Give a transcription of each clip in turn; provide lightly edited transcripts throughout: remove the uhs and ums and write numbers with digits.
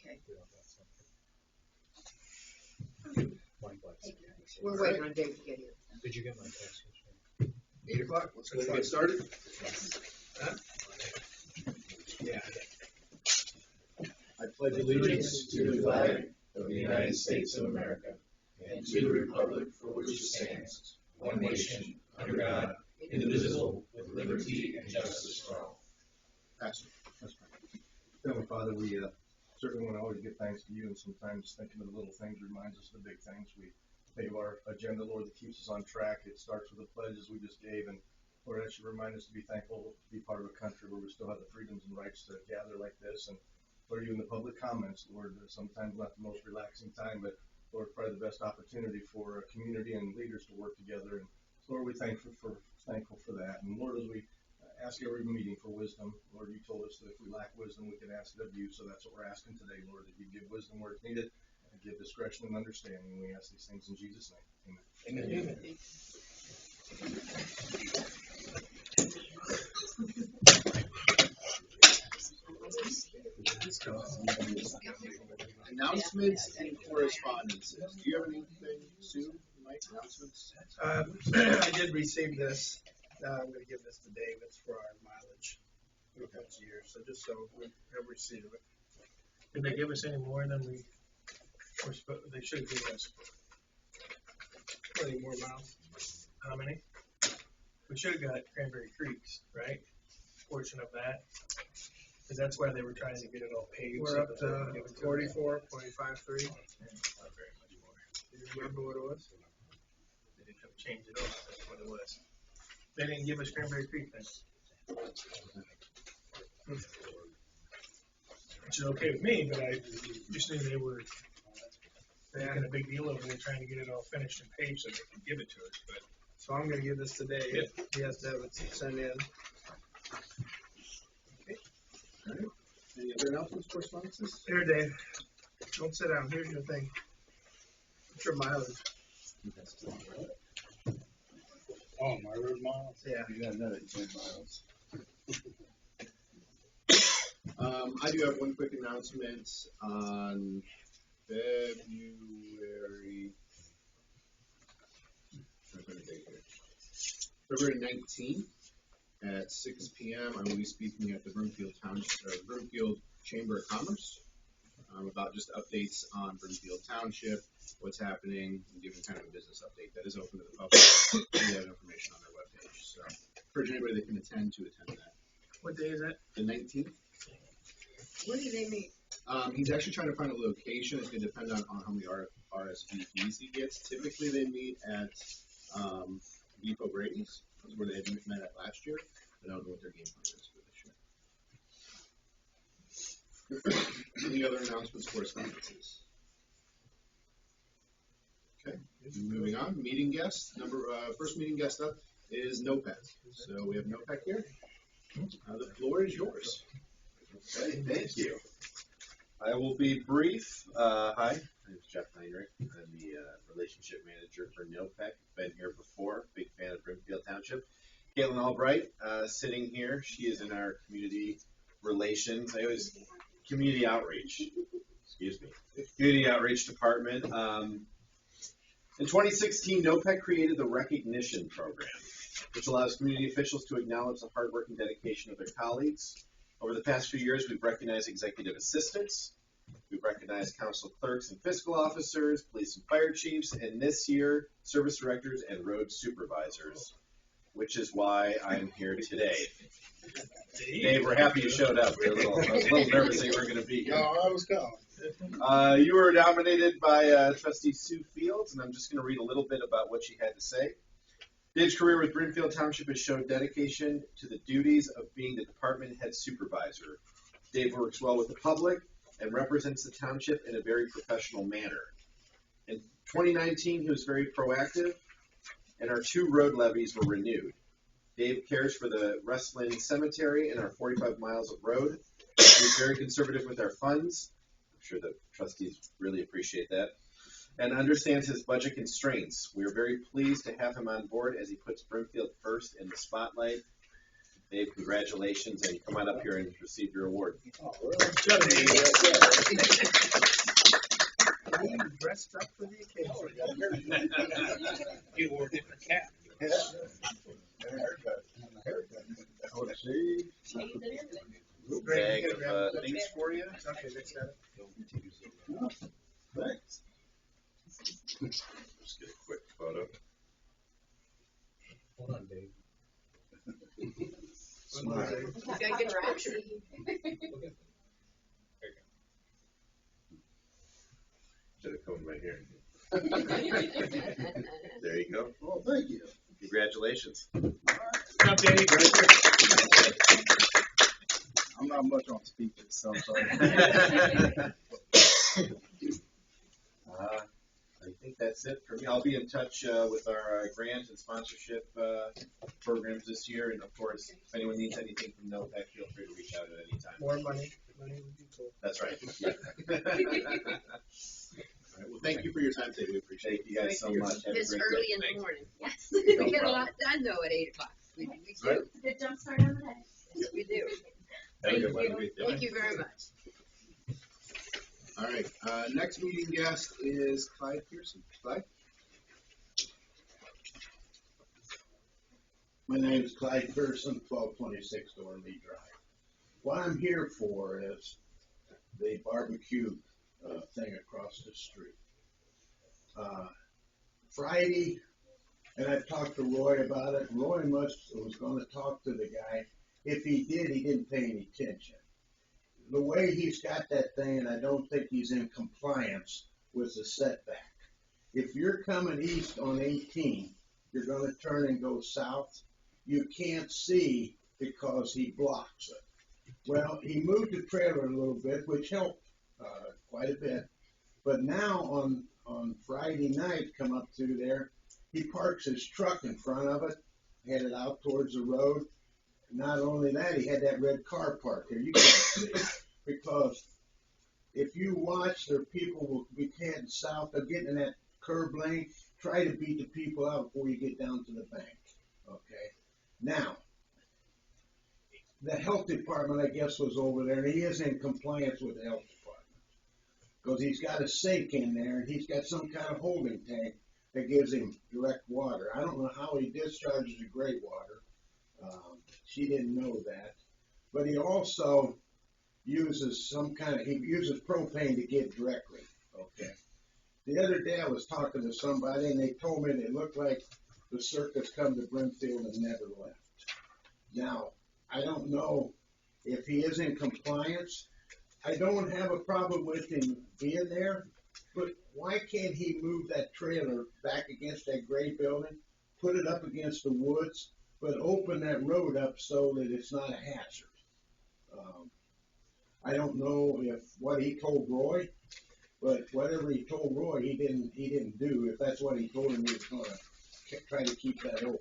Okay. We're waiting on Dave to get here. Did you get my text? 8 o'clock. Let's go ahead and get started. Huh? Yeah. I pledge allegiance to the flag of the United States of America and to the republic for which it stands, one nation, under God, indivisible, with liberty and justice for all. Pastor. Heavenly Father, we certainly want to always give thanks to you, and sometimes thinking of the little things reminds us of the big things. We think of our agenda, Lord, that keeps us on track. It starts with the pledges we just gave, and Lord, that should remind us to be thankful to be part of a country where we still have the freedoms and rights to gather like this. And Lord, you in the public comments, Lord, sometimes not the most relaxing time, but Lord, probably the best opportunity for a community and leaders to work together. And so, Lord, we're thankful for that. And Lord, as we ask every meeting for wisdom, Lord, you told us that if we lack wisdom, we can ask it of you. So that's what we're asking today, Lord, that you give wisdom where it's needed and give discretion and understanding. We ask these things in Jesus' name. Amen. Amen. Amen. Announcements and correspondences. Do you have anything, Sue, Mike, announcements? I did receive this. I'm going to give this to Dave. It's for our mileage this year. So just so we have received it. Did they give us any more than we were supposed? They should give us 20 more miles. How many? We should have got Cranberry Creek's, right? Portion of that. Because that's where they were trying to get it all paid. We're up to 44.53. Not very much more. Do you remember what it was? They didn't have to change it up. That's what it was. They didn't give us Cranberry Creek then. Which is okay with me, but I just knew they were making a big deal over it, trying to get it all finished and paid so they could give it to us. But so I'm going to give this to Dave. Yeah. He has to have it sent in. Okay. All right. Any other announcements, correspondences? Here, Dave. Don't sit down. Here's your thing. It's your mileage. Oh, my road miles? Yeah. You got another 10 miles. I do have one quick announcement on February 19th at 6 p.m. I will be speaking at the Brimfield Township, Brimfield Chamber of Commerce about just updates on Brimfield Township, what's happening, and giving kind of a business update that is open to the public. We have information on their webpage, so I encourage anybody that can attend to attend that. What day is that? The 19th. When do they meet? He's actually trying to find a location. It's going to depend on how many RSVPs he gets. Typically, they meet at Depot Brady's, where they had met at last year. I don't know what their game plan is for this year. Any other announcements, correspondences? Okay, moving on. Meeting guests. First meeting guest up is NOPEC. So we have NOPEC here. The floor is yours. Okay, thank you. I will be brief. Hi, my name is Jeff Heinrich. I'm the relationship manager for NOPEC. Been here before. Big fan of Brimfield Township. Caitlin Albright, sitting here. She is in our community relations. Community outreach. Excuse me. Community outreach department. In 2016, NOPEC created the Recognition Program, which allows community officials to acknowledge the hard work and dedication of their colleagues. Over the past few years, we've recognized executive assistants, we've recognized council clerks and fiscal officers, police and fire chiefs, and this year, service directors and road supervisors, which is why I'm here today. Dave, we're happy you showed up. I was a little nervous that you were going to be here. No, I was coming. You were nominated by Trustee Sue Fields, and I'm just going to read a little bit about what she had to say. Dave's career with Brimfield Township has shown dedication to the duties of being the department head supervisor. Dave works well with the public and represents the township in a very professional manner. In 2019, he was very proactive, and our 2 road levies were renewed. Dave cares for the Westland Cemetery and our 45 miles of road. He's very conservative with our funds. I'm sure the trustees really appreciate that. And understands his budget constraints. We are very pleased to have him on board as he puts Brimfield first in the spotlight. Dave, congratulations, and come on up here and receive your award. Oh, really? You dressed up for the occasion. You wore a different cap. And a haircut. Oh, see? Bag of things for you. Okay, next time. Thanks. Just get a quick photo. Hold on, Dave. Smile. Gotta get your picture. Should have combed my hair. There you go. Oh, thank you. Congratulations. Good job, Dave. I'm not much on speeches, so I'm sorry. I think that's it for me. I'll be in touch with our grant and sponsorship programs this year, and of course, if anyone needs anything from NOPEC, feel free to reach out at any time. More money. Money would be cool. That's right. All right, well, thank you for your time today. We appreciate you guys so much. Have a It's great early day. in the morning. Yes, No we get a problem. lot done though at 8 o'clock. We Right. do. Good jump start on the day. Yes, we do. Have a good one. Have a great day. Thank you very much. All right, next meeting guest is Clyde Pearson. Clyde? My name is Clyde Pearson, 1226 Dorley Drive. What I'm here for is the barbecue thing across the street. Friday, and I've talked to Roy about it. Roy was going to talk to the guy. If he did, he didn't pay any attention. The way he's got that thing, and I don't think he's in compliance with the setback. If you're coming east on 18, you're going to turn and go south. You can't see because he blocks it. Well, he moved the trailer a little bit, which helped quite a bit. But now on Friday night, come up through there, he parks his truck in front of it, headed out towards the road. Not only that, he had that red car parked there. You can't see because if you watch, there people will be heading south. They're getting in that curb lane. Try to beat the people out before you get down to the bank. Okay. Now, the health department, I guess, was over there, and he is in compliance with the health department because he's got a sink in there, and he's got some kind of holding tank that gives him direct water. I don't know how he discharges the gray water. She didn't know that. But he also uses he uses propane to get directly. Okay. The other day I was talking to somebody and they told me they looked like the circus come to Brimfield and never left. Now, I don't know if he is in compliance. I don't have a problem with him being there, but why can't he move that trailer back against that gray building, put it up against the woods, but open that road up so that it's not a hazard? I don't know if what he told Roy, but whatever he told Roy, he didn't do. If that's what he told him, he was going to try to keep that open.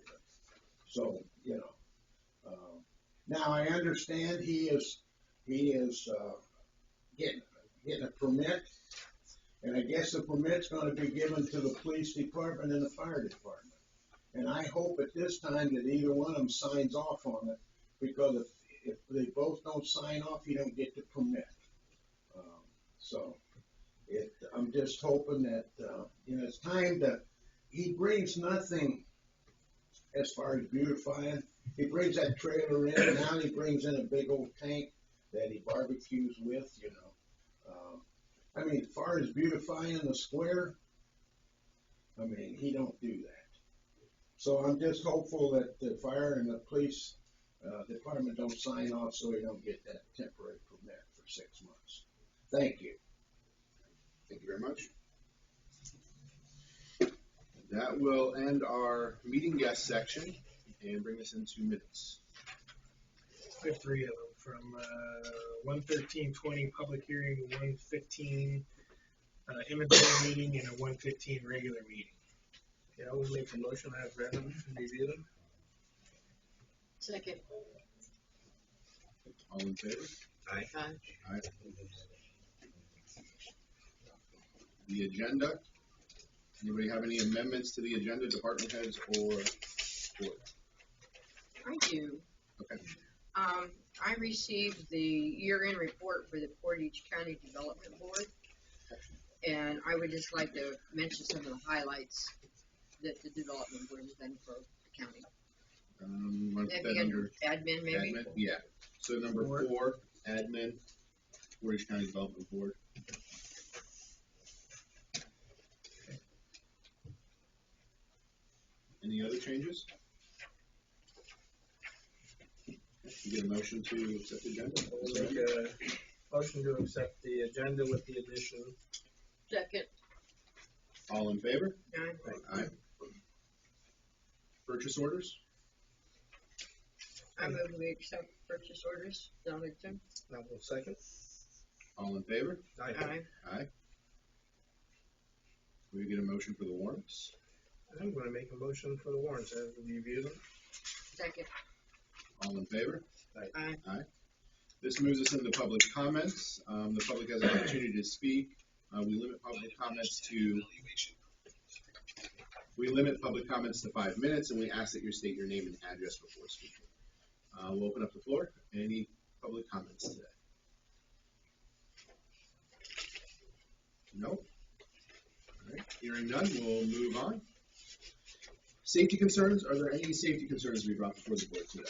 So, you know. Now I understand he is getting a permit, and I guess the permit's going to be given to the police department and the fire department. And I hope at this time that either one of them signs off on it, because if they both don't sign off, you don't get the permit. I'm just hoping that, it's time to, he brings nothing as far as beautifying. He brings that trailer in, and now he brings in a big old tank that he barbecues with, as far as beautifying the square, he don't do that. So I'm just hopeful that the fire and the police department don't sign off so he don't get that temporary permit for 6 months. Thank you. Thank you very much. That will end our meeting guest section and bring us into minutes. I have 3 of them from 1:13:20 public hearing, 1:15 inventory meeting, and a 1:15 regular meeting. Yeah, I would make a motion to have Brandon review them. Second. All in favor? Aye. Aye. The agenda. Anybody have any amendments to the agenda, department heads or board? I do. Okay. I received the year-end report for the Portage County Development Board, and I would just like to mention some of the highlights that the Development Board has done for the county. Wanna put Maybe that under admin, maybe? admin? Yeah, so number Board. 4, admin, Portage County Development Board. Any other changes? You get a motion to accept the agenda? We'll make a motion to accept the agenda with the addition. Second. All in favor? Aye. Aye. Purchase orders? I move we accept purchase orders, Donaldson. I will second. All in favor? Aye. Aye. We get a motion for the warrants? I'm gonna make a motion for the warrants as we review them. Second. All in favor? Aye. This moves us into public comments. The public has an opportunity to speak. We limit public comments to 5 minutes, and we ask that you state your name and address before speaking. We'll open up the floor. Any public comments today? No? All right. Hearing none, we'll move on. Safety concerns. Are there any safety concerns to be brought before the board today?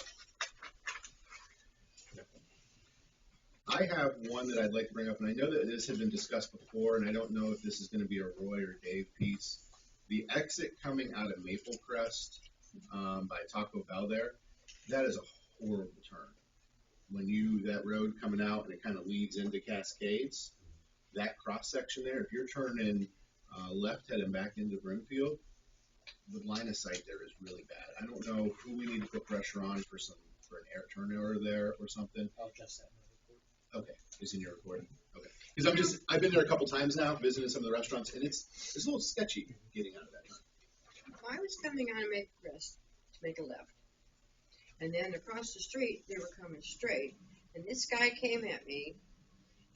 I have one that I'd like to bring up, and I know that this had been discussed before, and I don't know if this is going to be a Roy or Dave piece. The exit coming out of Maple Crest by Taco Bell there, that is a horrible turn. That road coming out and it kind of leads into Cascades, that cross section there, if you're turning left heading back into Brimfield, the line of sight there is really bad. I don't know who we need to put pressure on for an turn error there or something. I'll adjust that. Okay, it's in your recording. Okay, because I've been there a couple times now, visiting some of the restaurants, and it's a little sketchy getting out of that turn. I was coming out of Maple Crest to make a left. And then across the street, they were coming straight. And this guy came at me,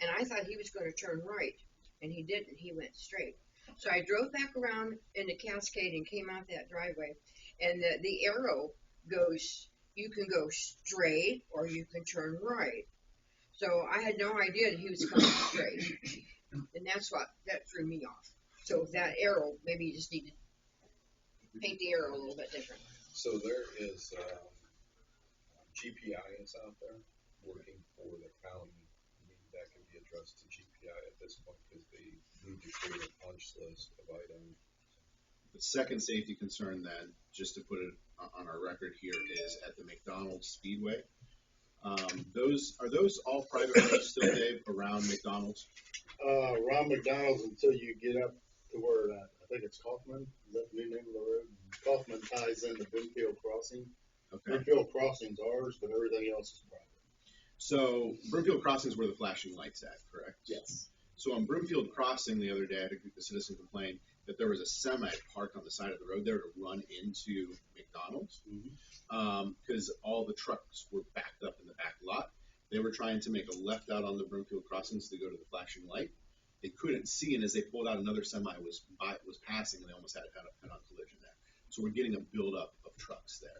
and I thought he was going to turn right. And he didn't. He went straight. So I drove back around into Cascade and came out that driveway. And the arrow goes, you can go straight or you can turn right. So I had no idea that he was coming straight. And that threw me off. So that arrow, maybe you just need to paint the arrow a little bit different. So there is GPIs out there working for the county. Maybe that can be addressed to GPI at this point because they need to create a punch list of items. The second safety concern then, just to put it on our record here, is at the McDonald's Speedway. Are those all private roads still, Dave, around McDonald's? Around McDonald's until you get up to where, I think it's Kaufman, is that the new name of the road? Kaufman ties into Brimfield Crossing. Okay. Brimfield Crossing's ours, but everything else is private. So Brimfield Crossing is where the flashing light's at, correct? Yes. So on Brimfield Crossing the other day, I had a citizen complain that there was a semi parked on the side of the road there to run into McDonald's because all the trucks were backed up in the back lot. They were trying to make a left out on the Brimfield Crossings to go to the flashing light. They couldn't see, and as they pulled out, another semi was passing, and they almost had a head-on collision there. So we're getting a buildup of trucks there.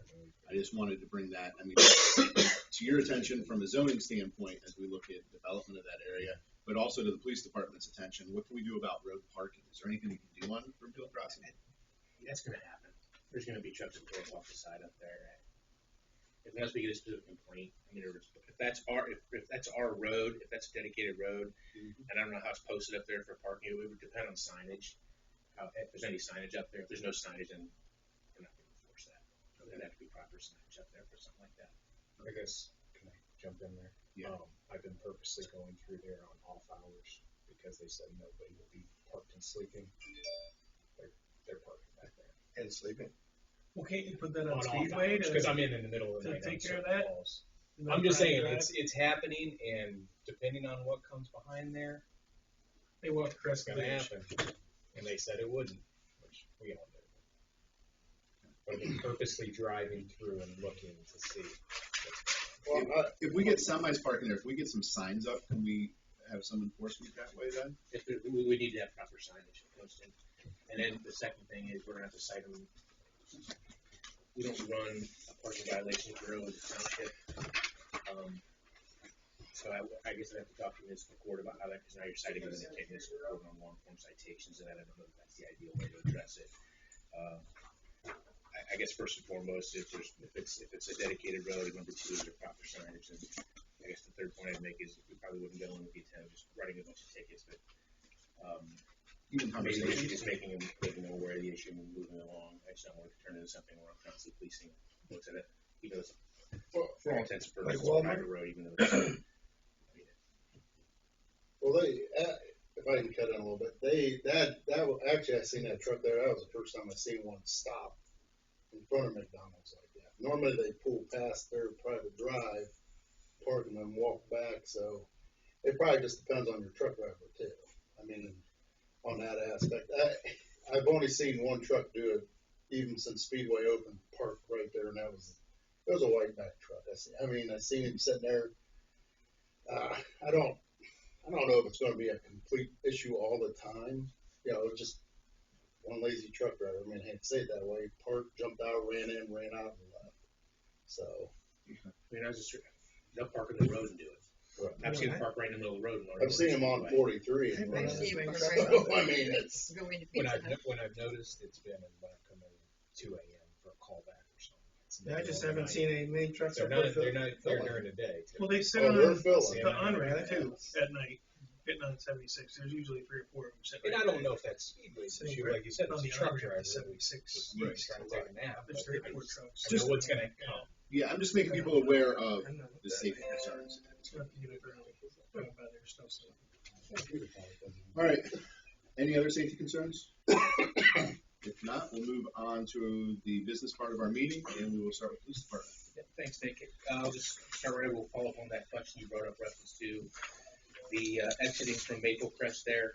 I just wanted to bring that, to your attention from a zoning standpoint as we look at development of that area, but also to the police department's attention. What can we do about road parking? Is there anything we can do on Brimfield Crossing? That's gonna happen. There's gonna be trucks that pull off the side up there. Unless we get a specific complaint, if that's our road, if that's a dedicated road, and I don't know how it's posted up there for parking, it would depend on signage. If there's any signage up there, if there's no signage, then we're not gonna enforce that. There'd have to be proper signage up there for something like that. I guess, can I jump in there? Yeah. I've been purposely going through there on off hours because they said nobody will be parked and sleeping. They're parking back there. And sleeping. Well, can't you put that on On off Speedway hours, because I'm in the middle of the to night. take on care of certain that? calls. No I'm just saying, private drive? it's happening, and depending on what comes behind there, They want Crest it's gonna Village. happen. And they said it wouldn't, which we all knew. But I've been purposely driving through and looking to see. Well, If we get semis parking there, if we get some signs up, can we have some enforcement that way then? We need to have proper signage posted. And then the second thing is we're gonna have to cite them. We don't run a parking violation bureau in the township. So I guess I have to talk to municipal court about how that, because now you're citing them and taking municipal court on long form citations, and I don't know if that's the ideal way to address it. I guess first and foremost, if it's a dedicated road, and number two is the proper signage, and I guess the third point I'd make is we probably wouldn't go in with the intent of just writing a bunch of tickets, but maybe we should just making them aware of the issue and moving along. I just don't want it to turn into something where I'm constantly policing looks at it, even though it's for all intents and purposes a private road, even though it's Well, if I can cut in a little bit, actually, I seen that truck there. That was the first time I seen one stop in front of McDonald's like that. Normally they pull past their private drive, park and then walk back. So it probably just depends on your truck driver too. I mean, on that aspect, I've only seen one truck do it, even since Speedway opened, parked right there, and it was a white back truck. I seen him sitting there. I don't know if it's going to be a complete issue all the time. Just one lazy truck driver. I hate to say it that way. Parked, jumped out, ran in, ran out, and left. So. They'll park on the road and do it. Right. I've seen them park right in the middle of the road. I've seen them on 43. And I've seen them so, it's. Going to When Pizza Hut. I've noticed, it's been when I've come in 2 a.m. for a callback or something. Yeah, I just haven't seen any main trucks. They're not there during the day. Well, they sit Oh, on they're the filling. on-ramp too at night, getting on 76. There's usually 3 or 4 of them sitting. And I don't know if that's Speedway's issue, like you said, it's on a the truck on-ramp driver. to 76. Right. Trying to take a nap. There's 3 or 4 trucks. I know what's going to come. Yeah, I'm just making people aware of the safety concerns. It's not to get it early. About their stuff. So. All right. Any other safety concerns? If not, we'll move on to the business part of our meeting, and we will start with police department. Yeah, thanks, Nick. I'll just start right away. We'll follow up on that question you brought up, reference to the exiting from Maple Crest there.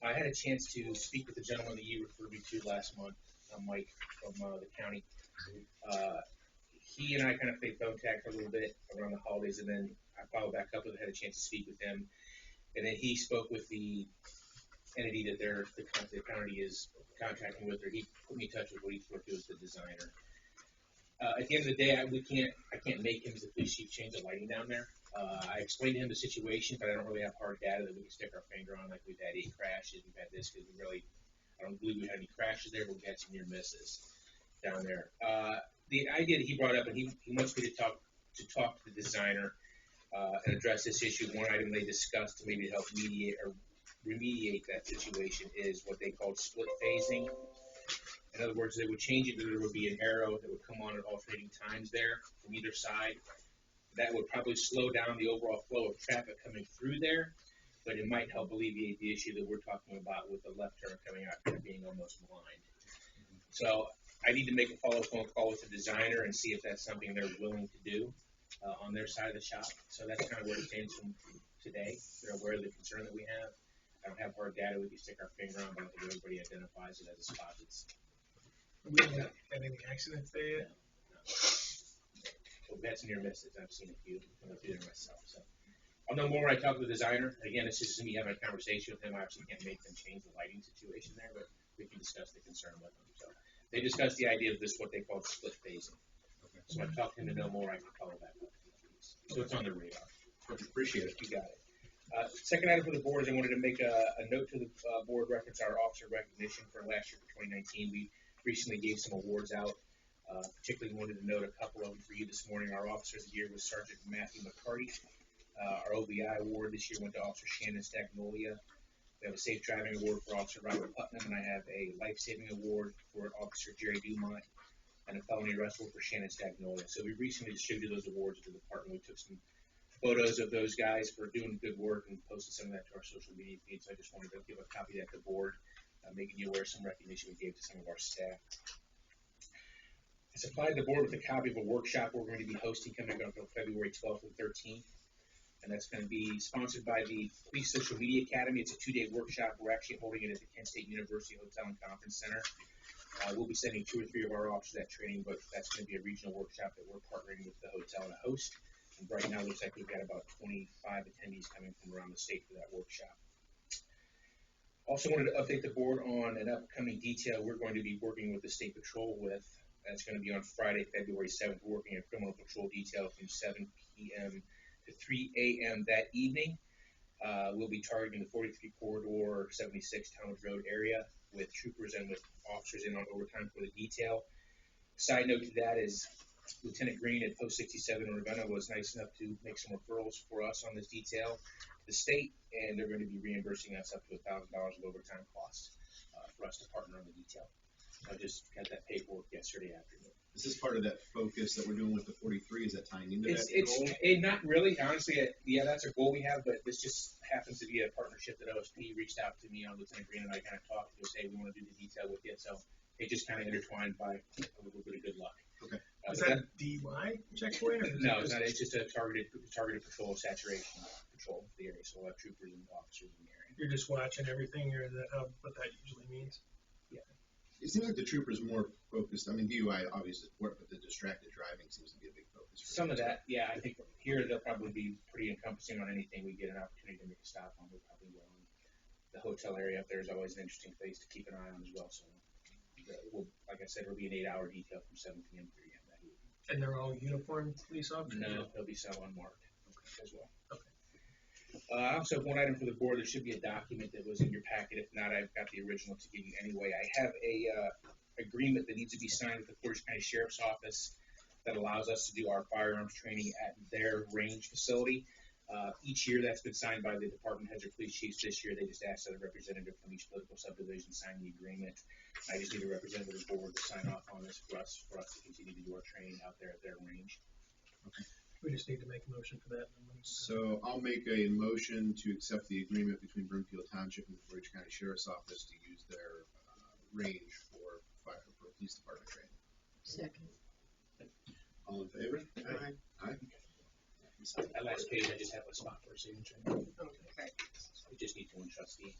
I had a chance to speak with the gentleman that you referred me to last month, Mike from the county. He and I kind of played phone tag for a little bit around the holidays, and then I followed back up and had a chance to speak with him. And then he spoke with the entity that the county is contracting with, or he put me in touch with what he referred to as the designer. At the end of the day, I can't make him as the police chief change the lighting down there. I explained to him the situation, but I don't really have hard data that we can stick our finger on. Like we've had 8 crashes, we've had this, because I don't believe we had any crashes there, but we had some near misses down there. The idea that he brought up, and he wants me to talk to the designer and address this issue. One item they discussed to maybe help mediate or remediate that situation is what they called split phasing. In other words, they would change it, there would be an arrow that would come on at alternating times there from either side. That would probably slow down the overall flow of traffic coming through there, but it might help alleviate the issue that we're talking about with the left turn coming out there being almost blind. So I need to make a follow-up phone call with the designer and see if that's something they're willing to do on their side of the shop. So that's kind of where it stands from today. They're aware of the concern that we have. I don't have hard data we can stick our finger on, but I think everybody identifies it as a spot that's. We haven't had any accidents there yet. No. Well, that's near misses. I've seen a few. I'm going through there myself. So I'll know more when I talk to the designer. Again, it's just me having a conversation with him. I actually can't make them change the lighting situation there, but we can discuss the concern with them. So they discussed the idea of this, what they call split phasing. Okay. So I talked to him to know more. I can follow that up. So it's on the radar. Appreciate it. You got it. Second item for the board is I wanted to make a note to the board reference our officer recognition for last year for 2019. We recently gave some awards out. Particularly wanted to note a couple of them for you this morning. Our officer of the year was Sergeant Matthew McCarty. Our OBI award this year went to Officer Shannon Stagnolia. We have a safe driving award for Officer Robert Putnam, and I have a life-saving award for Officer Jerry Dumont, and a felony arrest award for Shannon Stagnolia. So we recently distributed those awards to the department. We took some photos of those guys for doing good work and posted some of that to our social media feed. So I just wanted to give a copy of that to the board, making you aware of some recognition we gave to some of our staff. I supplied the board with a copy of a workshop we're going to be hosting coming up on February 12th and 13th. And that's going to be sponsored by the Police Social Media Academy. It's a 2-day workshop. We're actually holding it at the Kent State University Hotel and Conference Center. We'll be sending 2 or 3 of our officers that training, but that's going to be a regional workshop that we're partnering with the hotel to host. And right now, it looks like we've got about 25 attendees coming from around the state for that workshop. Also wanted to update the board on an upcoming detail we're going to be working with the State Patrol with. That's going to be on Friday, February 7th. We're working a criminal patrol detail from 7 p.m. to 3 a.m. that evening. We'll be targeting the 43 corridor, 76 Talmadge Road area with troopers and with officers in on overtime for the detail. Side note to that is Lieutenant Green at Post 67 in Ravenna was nice enough to make some referrals for us on this detail. The state, and they're going to be reimbursing us up to $1,000 of overtime costs for us to partner on the detail. I just got that paperwork yesterday afternoon. Is this part of that focus that we're doing with the 43? Is that tying into that goal? Not really. Honestly, yeah, that's a goal we have, but this just happens to be a partnership that OSP reached out to me on. Lieutenant Green and I kind of talked and say, we want to do the detail with you. So it just kind of intertwined by a little bit of good luck. Okay. Is that DUI checkpoint? Or no, it's not. It's just a targeted patrol, saturation patrol of the area. So we'll have troopers and officers in the area. You're just watching everything, or is that what that usually means? Yeah. It seems like the troopers more focused. I mean, DUI obviously work, but the distracted driving seems to be a big focus. Some of that, yeah. I think here they'll probably be pretty encompassing on anything we get an opportunity to make a stop on. We probably will. And the hotel area up there is always an interesting place to keep an eye on as well. So, like I said, it'll be an 8-hour detail from 7 p.m. to 3 a.m. that evening. And they're all uniformed police officers? No, they'll be some unmarked as well. Okay. I also have one item for the board. There should be a document that was in your packet. If not, I've got the original to give you anyway. I have a agreement that needs to be signed with the Portage County Sheriff's Office that allows us to do our firearms training at their range facility. Each year that's been signed by the department heads or police chiefs. This year they just asked that a representative from each political subdivision sign the agreement. I just need a representative of the board to sign off on this for us to continue to do our training out there at their range. Okay. We just need to make a motion for that. So I'll make a motion to accept the agreement between Brimfield Township and the Portage County Sheriff's Office to use their range for police department training. Second. All in favor? Aye. Aye. That last page, I just have a spot for a signature. Okay. We just need one trustee.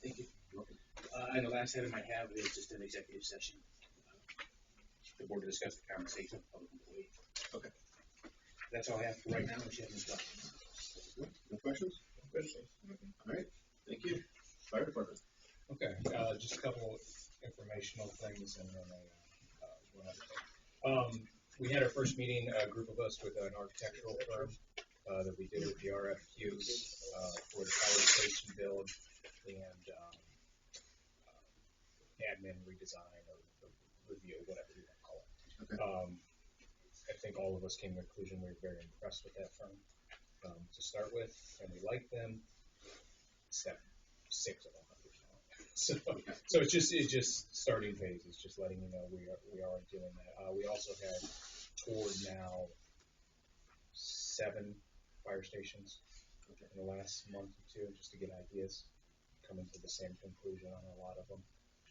Thank you. And the last item I have is just an executive session. The board to discuss the compensation of public employee. Okay. That's all I have for right now. If you have any questions. No questions? No questions. All right. Thank you. Fire department. Okay, just a couple informational things and then one other thing. We had our first meeting, a group of us with an architectural firm that we did with the RFQs for the power station build and admin redesign or review, whatever you want to call it. Okay. I think all of us came to the conclusion we were very impressed with that firm to start with, and we liked them, except 6 of them. So it's just starting phase. It's just letting you know we are doing that. We also have toured now 7 fire stations in the last month or 2, just to get ideas. Coming to the same conclusion on a lot of them.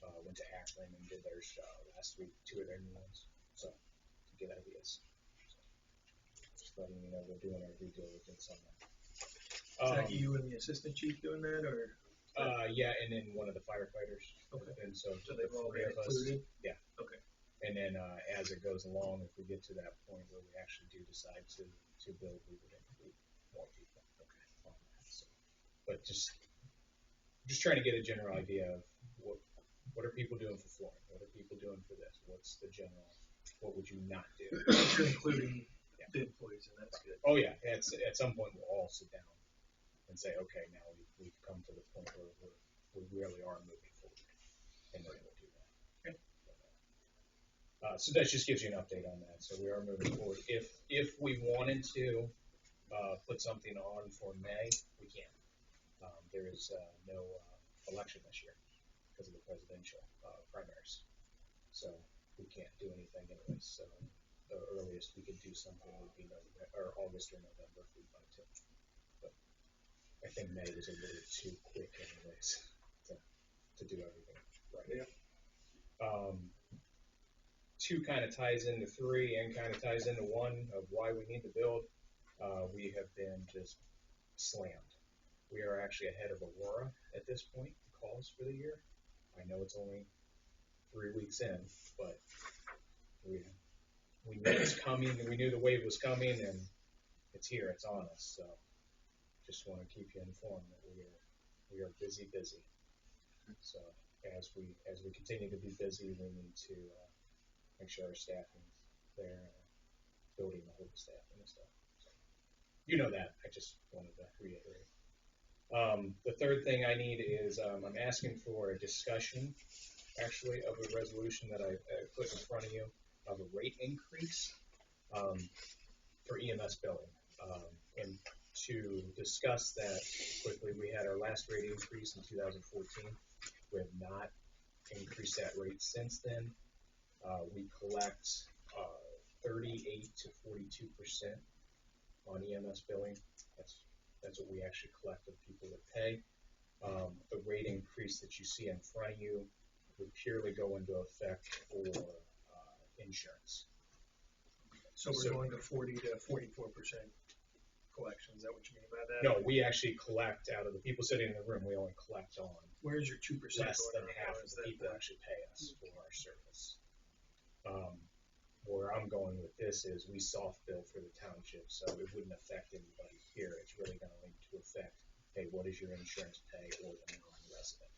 Went to Akron and did theirs last week, 2 of their new ones. So to get ideas. So, just letting you know we're doing our due diligence on that. Is that you and the assistant chief doing that, or? Yeah, and then one of the firefighters. Okay. And so they've all been of us. included? Yeah. Okay. And then as it goes along, if we get to that point where we actually do decide to build, we would include more people. Okay. On that. So, but just trying to get a general idea of what are people doing for flooring? What are people doing for this? What's the general? What would you not do? You're including the employees, and that's good. Oh yeah, at some point we'll all sit down and say, okay, now we've come to the point where we really are moving forward, and then we'll do that. Okay. So that just gives you an update on that. So we are moving forward. If we wanted to put something on for May, we can. There is no election this year because of the presidential primaries, so we can't do anything anyways. So the earliest we could do something would be August or November if we'd like to. But I think May is a little too quick anyways to do everything right. Yeah. 2 kind of ties into 3 and kind of ties into 1 of why we need to build. We have been just slammed. We are actually ahead of Aurora at this point, calls for the year. I know it's only 3 weeks in, but we knew it's coming, and we knew the wave was coming, and it's here, it's on us, so just want to keep you informed that we are busy. So as we continue to be busy, we need to make sure our staffing is there, building the whole staffing and stuff. So, you know that. I just wanted to reiterate. The third thing I need is I'm asking for a discussion, actually, of a resolution that I put in front of you of a rate increase for EMS billing. And to discuss that quickly, we had our last rate increase in 2014. We have not increased that rate since then. We collect 38 to 42% on EMS billing. That's what we actually collect of people that pay. The rate increase that you see in front of you would purely go into effect for insurance. So we're going to 40 to 44% collection, is that what you mean by that? No, we actually collect out of the people sitting in the room, we only collect on Where's your 2% less than going? half of the people actually pay us for our service. Where I'm going with this is we soft bill for the township, so it wouldn't affect anybody here. It's really going to affect, hey, what is your insurance pay or the non-resident?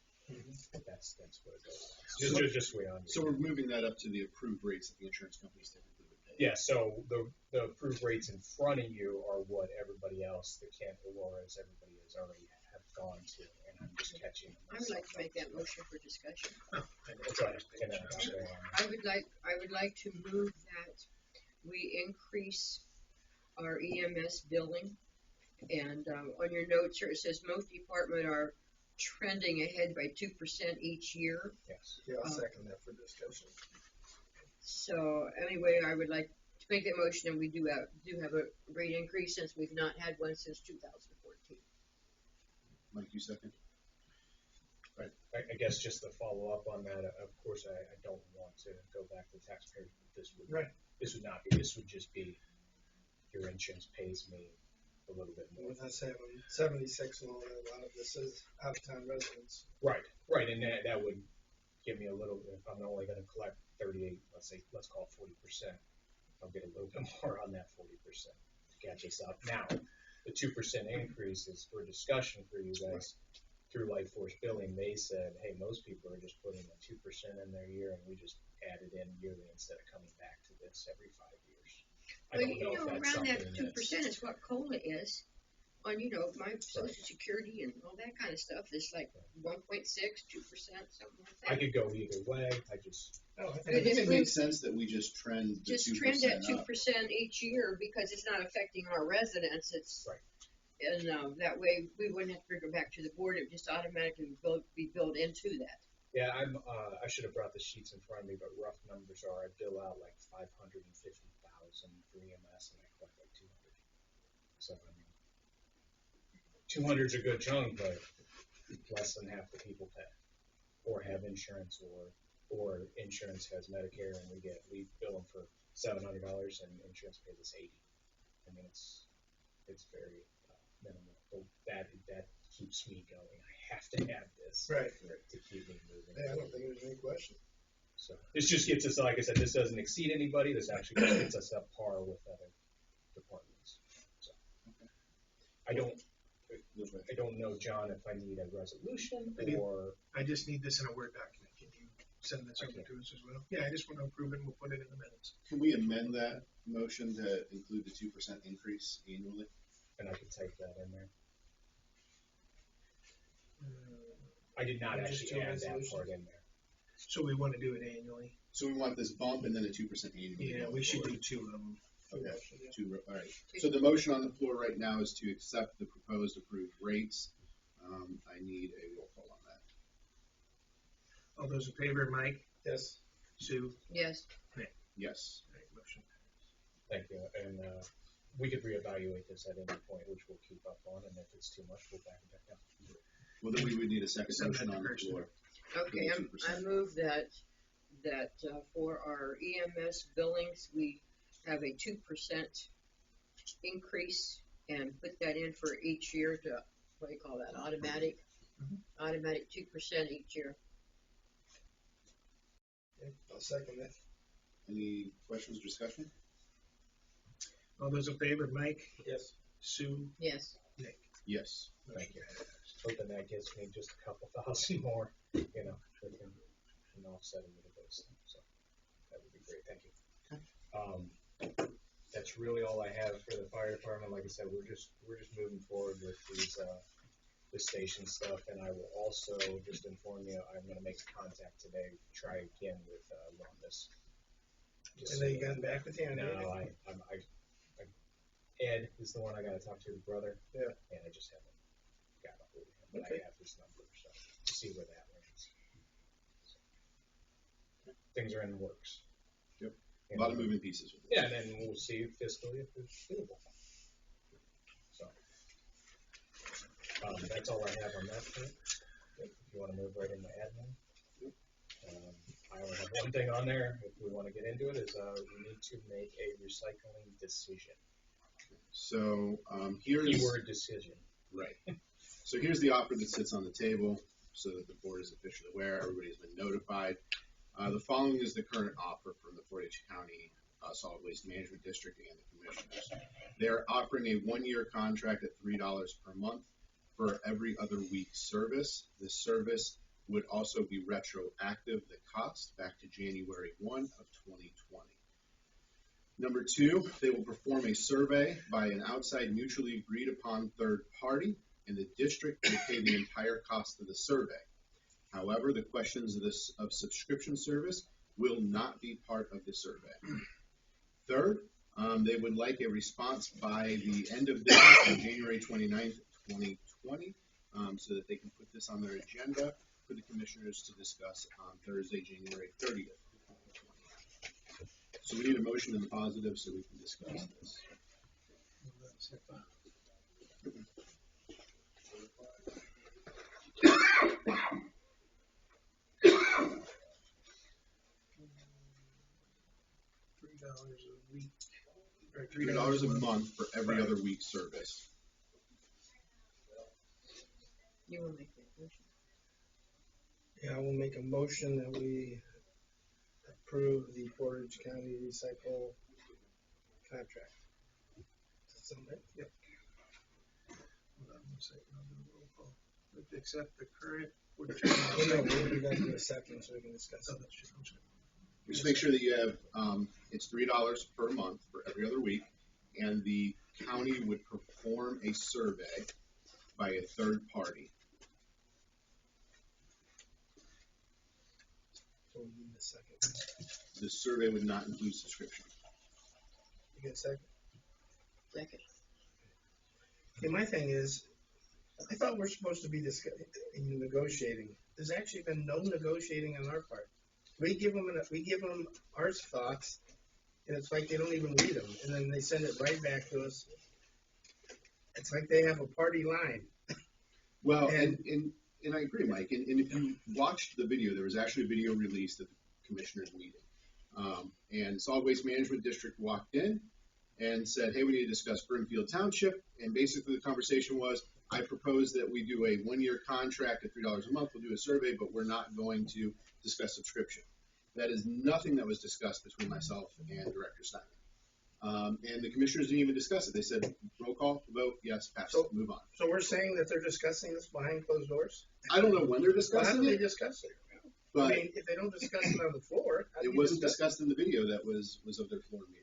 That's what it goes. Just the way I'm. So we're moving that up to the approved rates that the insurance companies typically would pay. Yeah, so the approved rates in front of you are what everybody else, the Camp Auroras, everybody has already have gone to, and I'm just catching them. I would like to make that motion for discussion. Go ahead. I would like to move that we increase our EMS billing. And on your notes here, it says most department are trending ahead by 2% each year. Yes. Yeah, I'll second that for discussion. So anyway, I would like to make that motion, and we do have a rate increase since we've not had one since 2014. Mike, you second? Right. I guess just to follow up on that, of course, I don't want to go back to taxpayers, but this would not be. This would just be your insurance pays me a little bit more. With us having 76 and all that, a lot of this is out-of-town residents. Right, and that would give me a little. If I'm only going to collect 38, let's call it 40%. I'll get a little bit more on that 40% to catch us up. Now, the 2% increase is for discussion for you guys. Through Life Force Billing, they said, hey, most people are just putting a 2% in their year, and we just add it in yearly instead of coming back to this every 5 years. I don't know if that's around that something 2% is what COLA is on, my Social Security and all that kind of stuff. It's like 1.6, 2%, something like that. I could go either way. I think it makes sense that we just trend the 2% just trend at 2% up. each year because it's not affecting our residents. It's right. And that way we wouldn't have to bring it back to the board. It would just automatically be built into that. Yeah, I should have brought the sheets in front of me, but rough numbers are I bill out like 550,000 for EMS and I collect like 200. So 200 is a good chunk, but less than half the people pay or have insurance or insurance has Medicare and we bill them for $700 and insurance pays us $80. I mean it's very minimal. So that keeps me going. I have to have this to keep me moving. Yeah, I don't think there's any question. So this just gets us, like I said, this doesn't exceed anybody. This actually just gets us up par with other departments. So I don't know, John, if I need a resolution or. I just need this in a Word document. Can you send this over to us as well? Yeah, I just want to approve it and we'll put it in the minutes. Can we amend that motion to include the 2% increase annually? And I could type that in there. I did not actually add that part in there. So we want to do it annually. So we want this bump and then a 2% annually. Yeah, we should do two of them. Okay. All right. So the motion on the floor right now is to accept the proposed approved rates. I need a roll call on that. All those in favor, Mike? Yes. Sue? Yes. Nick? Yes. All right, motion passed. Thank you. And we could reevaluate this at any point, which we'll keep up on. And if it's too much, we'll back it back down. Well, then we would need a second motion on the floor. Okay, I move that for our EMS billings, we have a 2% increase and put that in for each year to, what do you call that, automatic? Automatic 2% each year. Okay, I'll second it. Any questions or discussion? All those in favor, Mike, Yes. Sue, Yes. Nick. Yes. Thank you. Just hoping that gets me just a couple thousand more, we can offset a little bit, so that would be great, thank you. That's really all I have for the fire department. Like I said, we're just moving forward with these, the station stuff, and I will also just inform you, I'm gonna make contact today, try again with, wellness. And they gotten back with you? on No, anything? Ed is the one I gotta talk to, his brother. Yeah. And I just haven't got a hold of him, but Okay. I have his number, so see where that lands. So, things are in the works. Yep. And, A lot of moving pieces with it. yeah, and then we'll see fiscally if it's doable. So, that's all I have on that point. If you wanna move right into admin. I only have one thing on there, if we wanna get into it, is, we need to make a recycling decision. So, here's. Keyword decision. Right. So here's the offer that sits on the table, so that the board is officially aware, everybody's been notified. The following is the current offer from the Fort H County Solid Waste Management District and the commissioners. They're offering a 1-year contract at $3 per month for every other week service. This service would also be retroactive, the cost, back to January 1 of 2020. Number 2, they will perform a survey by an outside mutually agreed upon third party, and the district will pay the entire cost of the survey. However, the questions of subscription service will not be part of the survey. Third, they would like a response by the end of business on January 29th, 2020, so that they can put this on their agenda for the commissioners to discuss on Thursday, January 30th. So we need a motion in the positive so we can discuss this. $3 a week. Or $3 a month for every other week service. You will make that motion. Yeah, I will make a motion that we approve the Portage County Recycle contract. Does that sound right? Yep. Hold on one second, I'll do a roll call. Let's accept the current. Well, no, we'll do that in a second so we can discuss it. Just make sure that you have, it's $3 per month for every other week, and the county would perform a survey by a third party. So we need a second. The survey would not include subscription. You get a second? Second. Okay, my thing is, I thought we're supposed to be negotiating. There's actually been no negotiating on our part. We give them our thoughts, and it's like they don't even read them, and then they send it right back to us. It's like they have a party line. Well, and I agree, Mike, and if you watched the video, there was actually a video released at the commissioners meeting. And Solid Waste Management District walked in and said, hey, we need to discuss Brimfield Township, and basically the conversation was, I propose that we do a 1-year contract at $3 a month, we'll do a survey, but we're not going to discuss subscription. That is nothing that was discussed between myself and Director Steinman. And the commissioners didn't even discuss it. They said, roll call, vote, yes, pass, move on. So we're saying that they're discussing this behind closed doors? I don't know when they're Well, how discussing do they it, discuss it? but I mean, if they don't discuss it on the floor, how do it you wasn't discuss discussed in the video that was of their floor meeting.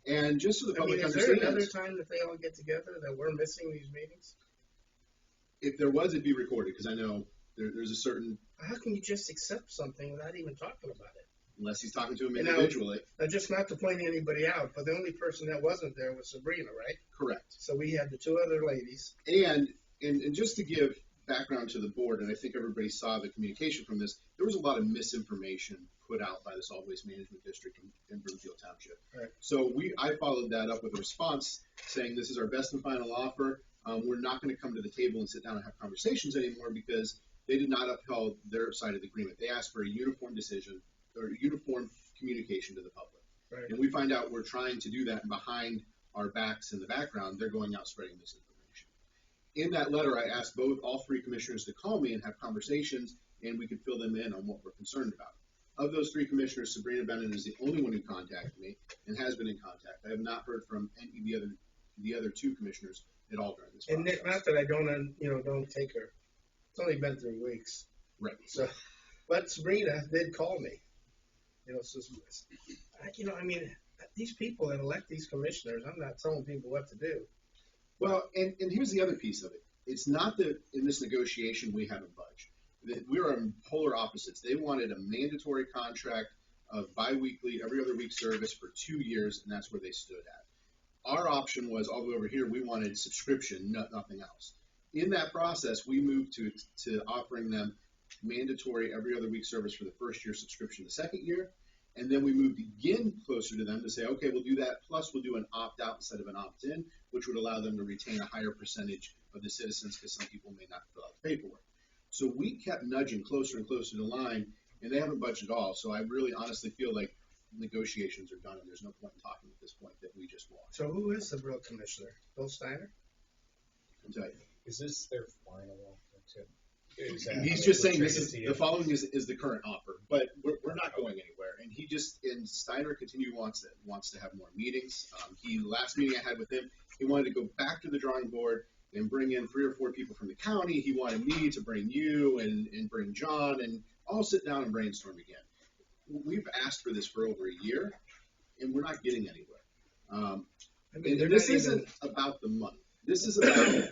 And just so the it? I mean, public is there another understands, time that they all get together that we're missing these meetings? if there was, it'd be recorded, because I know there's a certain, How can you just accept something without even talking about it? unless he's talking to him And now- individually, Now, just not to point anybody out, but the only person that wasn't there was Sabrina, right? correct. So we had the two other ladies. And just to give background to the board, and I think everybody saw the communication from this, there was a lot of misinformation put out by the Solid Waste Management District in Brimfield Township. Right. So I followed that up with a response saying this is our best and final offer. We're not going to come to the table and sit down and have conversations anymore because they did not uphold their side of the agreement. They asked for a uniform decision or uniform communication to the public. Right. And we find out we're trying to do that, and behind our backs in the background, they're going out spreading misinformation. In that letter, I asked all three commissioners to call me and have conversations, and we could fill them in on what we're concerned about. Of those 3 commissioners, Sabrina Bennett is the only one who contacted me and has been in contact. I have not heard from any of the other 2 commissioners at all during this And process. Nick, not that I don't take her. It's only been 3 weeks. Right. So, but Sabrina did call me. So, these people that elect these commissioners, I'm not telling people what to do. Well, and here's the other piece of it. It's not that in this negotiation we haven't budged. We are on polar opposites. They wanted a mandatory contract of biweekly, every other week service for 2 years, and that's where they stood at. Our option was all the way over here. We wanted subscription, nothing else. In that process, we moved to offering them mandatory every other week service for the first year, subscription the second year, and then we moved again closer to them to say, okay, we'll do that, plus we'll do an opt-out instead of an opt-in, which would allow them to retain a higher percentage of the citizens because some people may not fill out the paperwork. So we kept nudging closer and closer to the line, and they haven't budged at all. So I really honestly feel like negotiations are done, and there's no point in talking at this point that we just lost. So who is the real commissioner? Bill Steiner? I'll tell you. Is this their final offer too? He's just saying this is the following is the current offer, but we're not going anywhere. And Steiner wants to have more meetings. Last meeting I had with him, he wanted to go back to the drawing board and bring in 3 or 4 people from the county. He wanted me to bring you and bring John and all sit down and brainstorm again. We've asked for this for over a year, and we're not getting anywhere. And this isn't about the money. This is about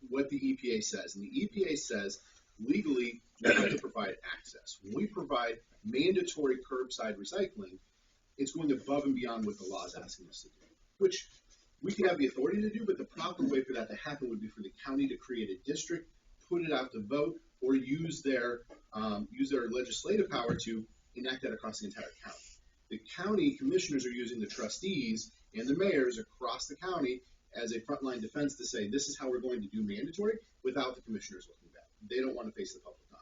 what the EPA says. And the EPA says legally we have to provide access. When we provide mandatory curbside recycling, it's going above and beyond what the law is asking us to do, which we can have the authority to do, but the proper way for that to happen would be for the county to create a district, put it out to vote, or use their legislative power to enact that across the entire county. The county commissioners are using the trustees and the mayors across the county as a frontline defense to say this is how we're going to do mandatory without the commissioners looking back. They don't want to face the public on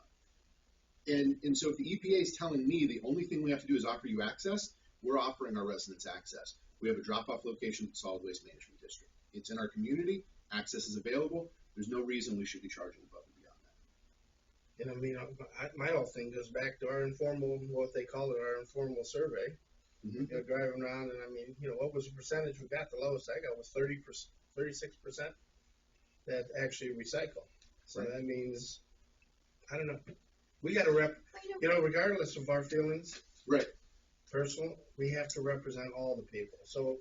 it. And so if the EPA is telling me the only thing we have to do is offer you access, we're offering our residents access. We have a drop-off location at the Solid Waste Management District. It's in our community. Access is available. There's no reason we should be charging above and beyond that. My whole thing goes back to our informal, what they call it, our informal survey. Mm-hmm. Driving around, and what was the percentage we got? The lowest I got was 36% that actually recycle. So that means, I don't know. We got to regardless of our feelings, right? Personal, we have to represent all the people. So,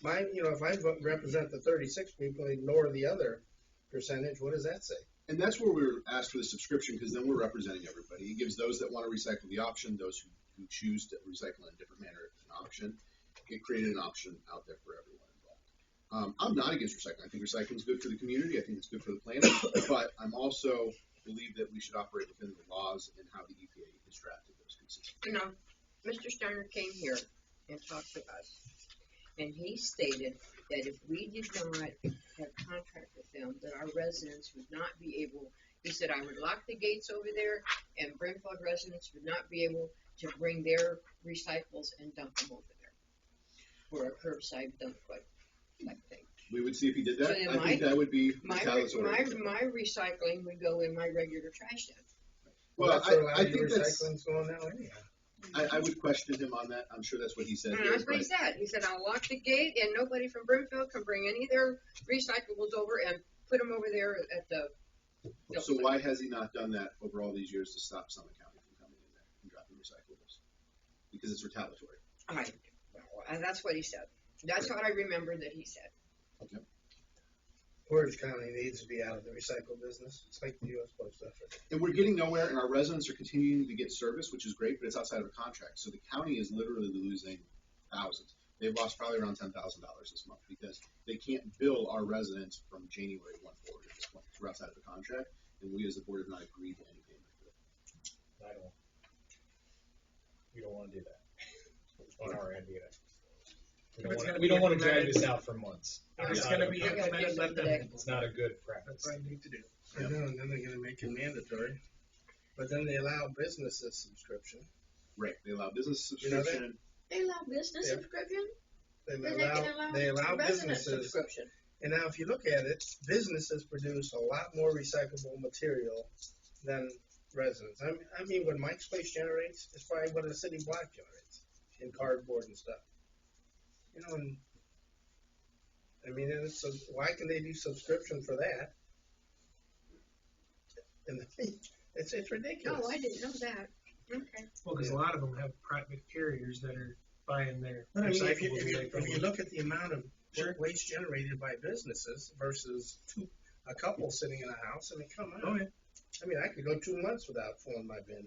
if I represent the 36 people, ignore the other percentage, what does that say? And that's where we were asked for the subscription, because then we're representing everybody. It gives those that want to recycle the option, those who choose to recycle in a different manner an option. It created an option out there for everyone involved. I'm not against recycling. I think recycling is good for the community. I think it's good for the planet. But I'm also believe that we should operate within the laws and how the EPA has drafted those pieces. Mr. Steiner came here and talked to us, and he stated that if we did not have contract with them, that our residents would not be able, he said, I would lock the gates over there, and Brimfield residents would not be able to bring their recyclables and dump them over there for a curbside dump type thing. We would see if he did that. So I think that would be my recycling would go in my regular trash can. Well, I think recycling's going that way. I would question him on that. I'm sure that's what he said. And that's what he said. He said, I'll lock the gate and nobody from Brimfield can bring any of their recyclables over and put them over there at the. So why has he not done that over all these years to stop Summit County from coming in there and dropping recyclables? Because it's retaliatory. That's what he said. That's what I remember that he said. Yep. Portage County needs to be out of the recycle business. It's like the U.S. Post Office. And we're getting nowhere, and our residents are continuing to get service, which is great, but it's outside of a contract. So the county is literally losing thousands. They've lost probably around $10,000 this month because they can't bill our residents from January 1 forward at this point. We're outside of a contract, and we as the board have not agreed to any payment for it. We don't want to do that on our end either. We don't want to drag this out for months. It's going to be implemented. It's not a good practice. That's what I need to do. I know, and then they're going to make it mandatory. But then they allow businesses subscription. Right. They allow business subscription. They allow business subscription? They allow businesses subscription. And now if you look at it, businesses produce a lot more recyclable material than residents. I mean, what Mike's place generates is probably what a city block generates in cardboard and stuff. You know, and I mean, why can they do subscription for that? And it's ridiculous. No, I didn't know that. Okay. Well, because a lot of them have private carriers that are buying their But I mean, if recyclables. you look at the amount of waste generated by businesses versus a couple sitting in a house, I mean, come on. Oh, yeah. I mean, I could go 2 months without filling my bin.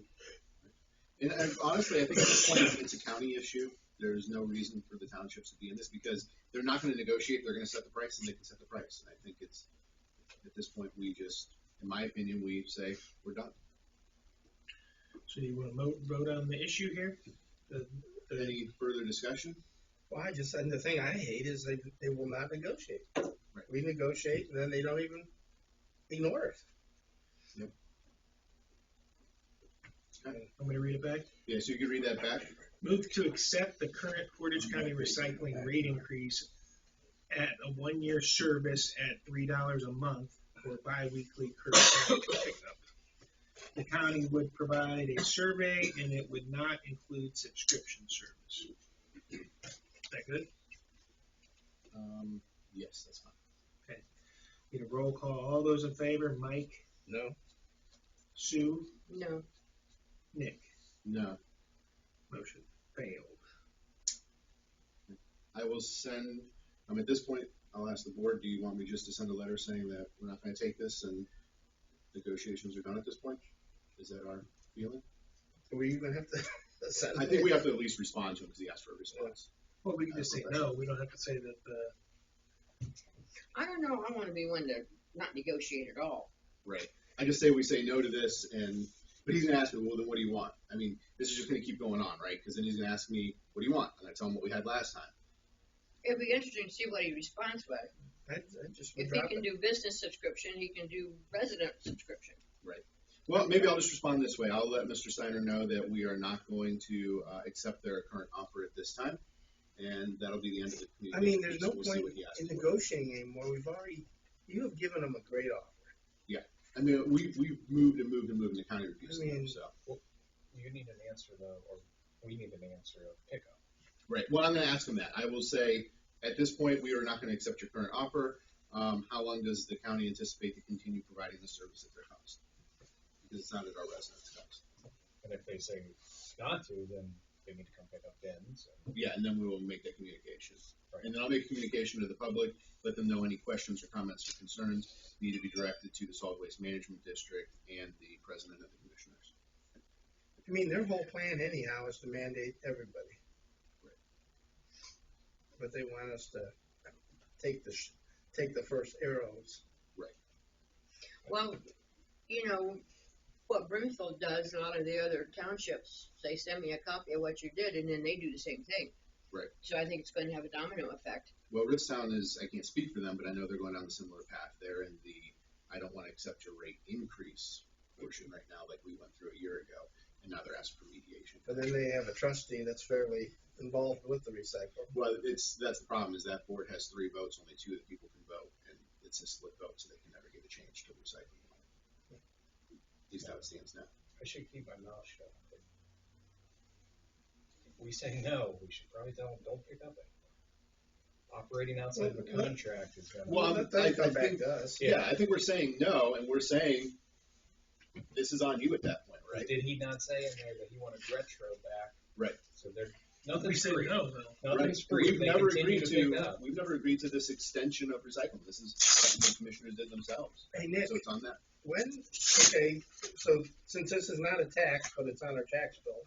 And honestly, I think at this point, it's a county issue. There's no reason for the townships to be in this because they're not going to negotiate. They're going to set the price, and they can set the price. And I think it's at this point we just, in my opinion, we say we're done. So you want to vote on the issue here? Any further discussion? Well, and the thing I hate is they will not negotiate. Right. We negotiate, and then they don't even ignore it. Yep. Okay. I'm going to read it back. Yeah, so you can read that back. Move to accept the current Portage County recycling rate increase at a 1-year service at $3 a month for biweekly curbside pickup. The county would provide a survey and it would not include subscription service. Is that good? Yes, that's fine. Okay. Need a roll call. All those in favor? Mike? No. Sue? No. Nick? No. Motion failed. I will send, at this point, I'll ask the board, do you want me just to send a letter saying that we're not going to take this and negotiations are done at this point? Is that our feeling? Do we even have to send I think we have to at least respond to him because he asked for a response. Well, we can just say no. We don't have to say that the. I don't know. I want to be one to not negotiate at all. Right. I just say we say no to this, but he's going to ask me, well, then what do you want? I mean, this is just going to keep going on, right? Because then he's going to ask me, what do you want? And I tell him what we had last time. It'd be interesting to see what he responds with. I just If he can do business subscription, he can do resident subscription. Right. Well, maybe I'll just respond this way. I'll let Mr. Steiner know that we are not going to accept their current offer at this time, and that'll be the end of the communication. I mean, there's no We'll see point what he asks in for. negotiating anymore. You have given them a great offer. I mean, we've moved and the county refused I mean, so. You need an answer though, or we need an answer of pickup. Right. Well, I'm going to ask him that. I will say, at this point, we are not going to accept your current offer. How long does the county anticipate to continue providing the service at their cost? Because it's not at our residents' cost. And if they say not to, then they need to come pick up bins. Yeah, and then we will make that communication. Right. And then I'll make a communication to the public, let them know any questions or comments or concerns need to be directed to the Solid Waste Management District and the President of the Commissioners. I mean, their whole plan anyhow is to mandate everybody. Right. But they want us to take the first arrows. Right. Well, you know, what Brimfield does, a lot of the other townships, they send me a copy of what you did, and then they do the same thing. Right. So I think it's going to have a domino effect. Well, Ritztown is, I can't speak for them, but I know they're going down a similar path. They're in the, I don't want to accept your rate increase portion right now, like we went through a year ago, and now they're asking for mediation. But then they have a trustee that's fairly involved with the recycle. Well, that's the problem, is that board has 3 votes, only 2 of the people can vote, and it's a split vote, so they can never get a change to recycling. At least how it stands now. I should keep my mouth shut. If we say no, we should probably tell them don't pick up anymore. Operating outside of a contract is going to. Well, I think us. Yeah, I think we're saying no, and we're saying this is on you at that point, right? Did he not say in there that he wanted retro back? Right. So there's We nothing's said free. no, though. Nothing's Right. free. We've They never continue agreed to pick up. We've never agreed to this extension of recycling. This is something the commissioners did themselves. Hey, Nick, So it's on that. so since this is not a tax, but it's on our tax bill,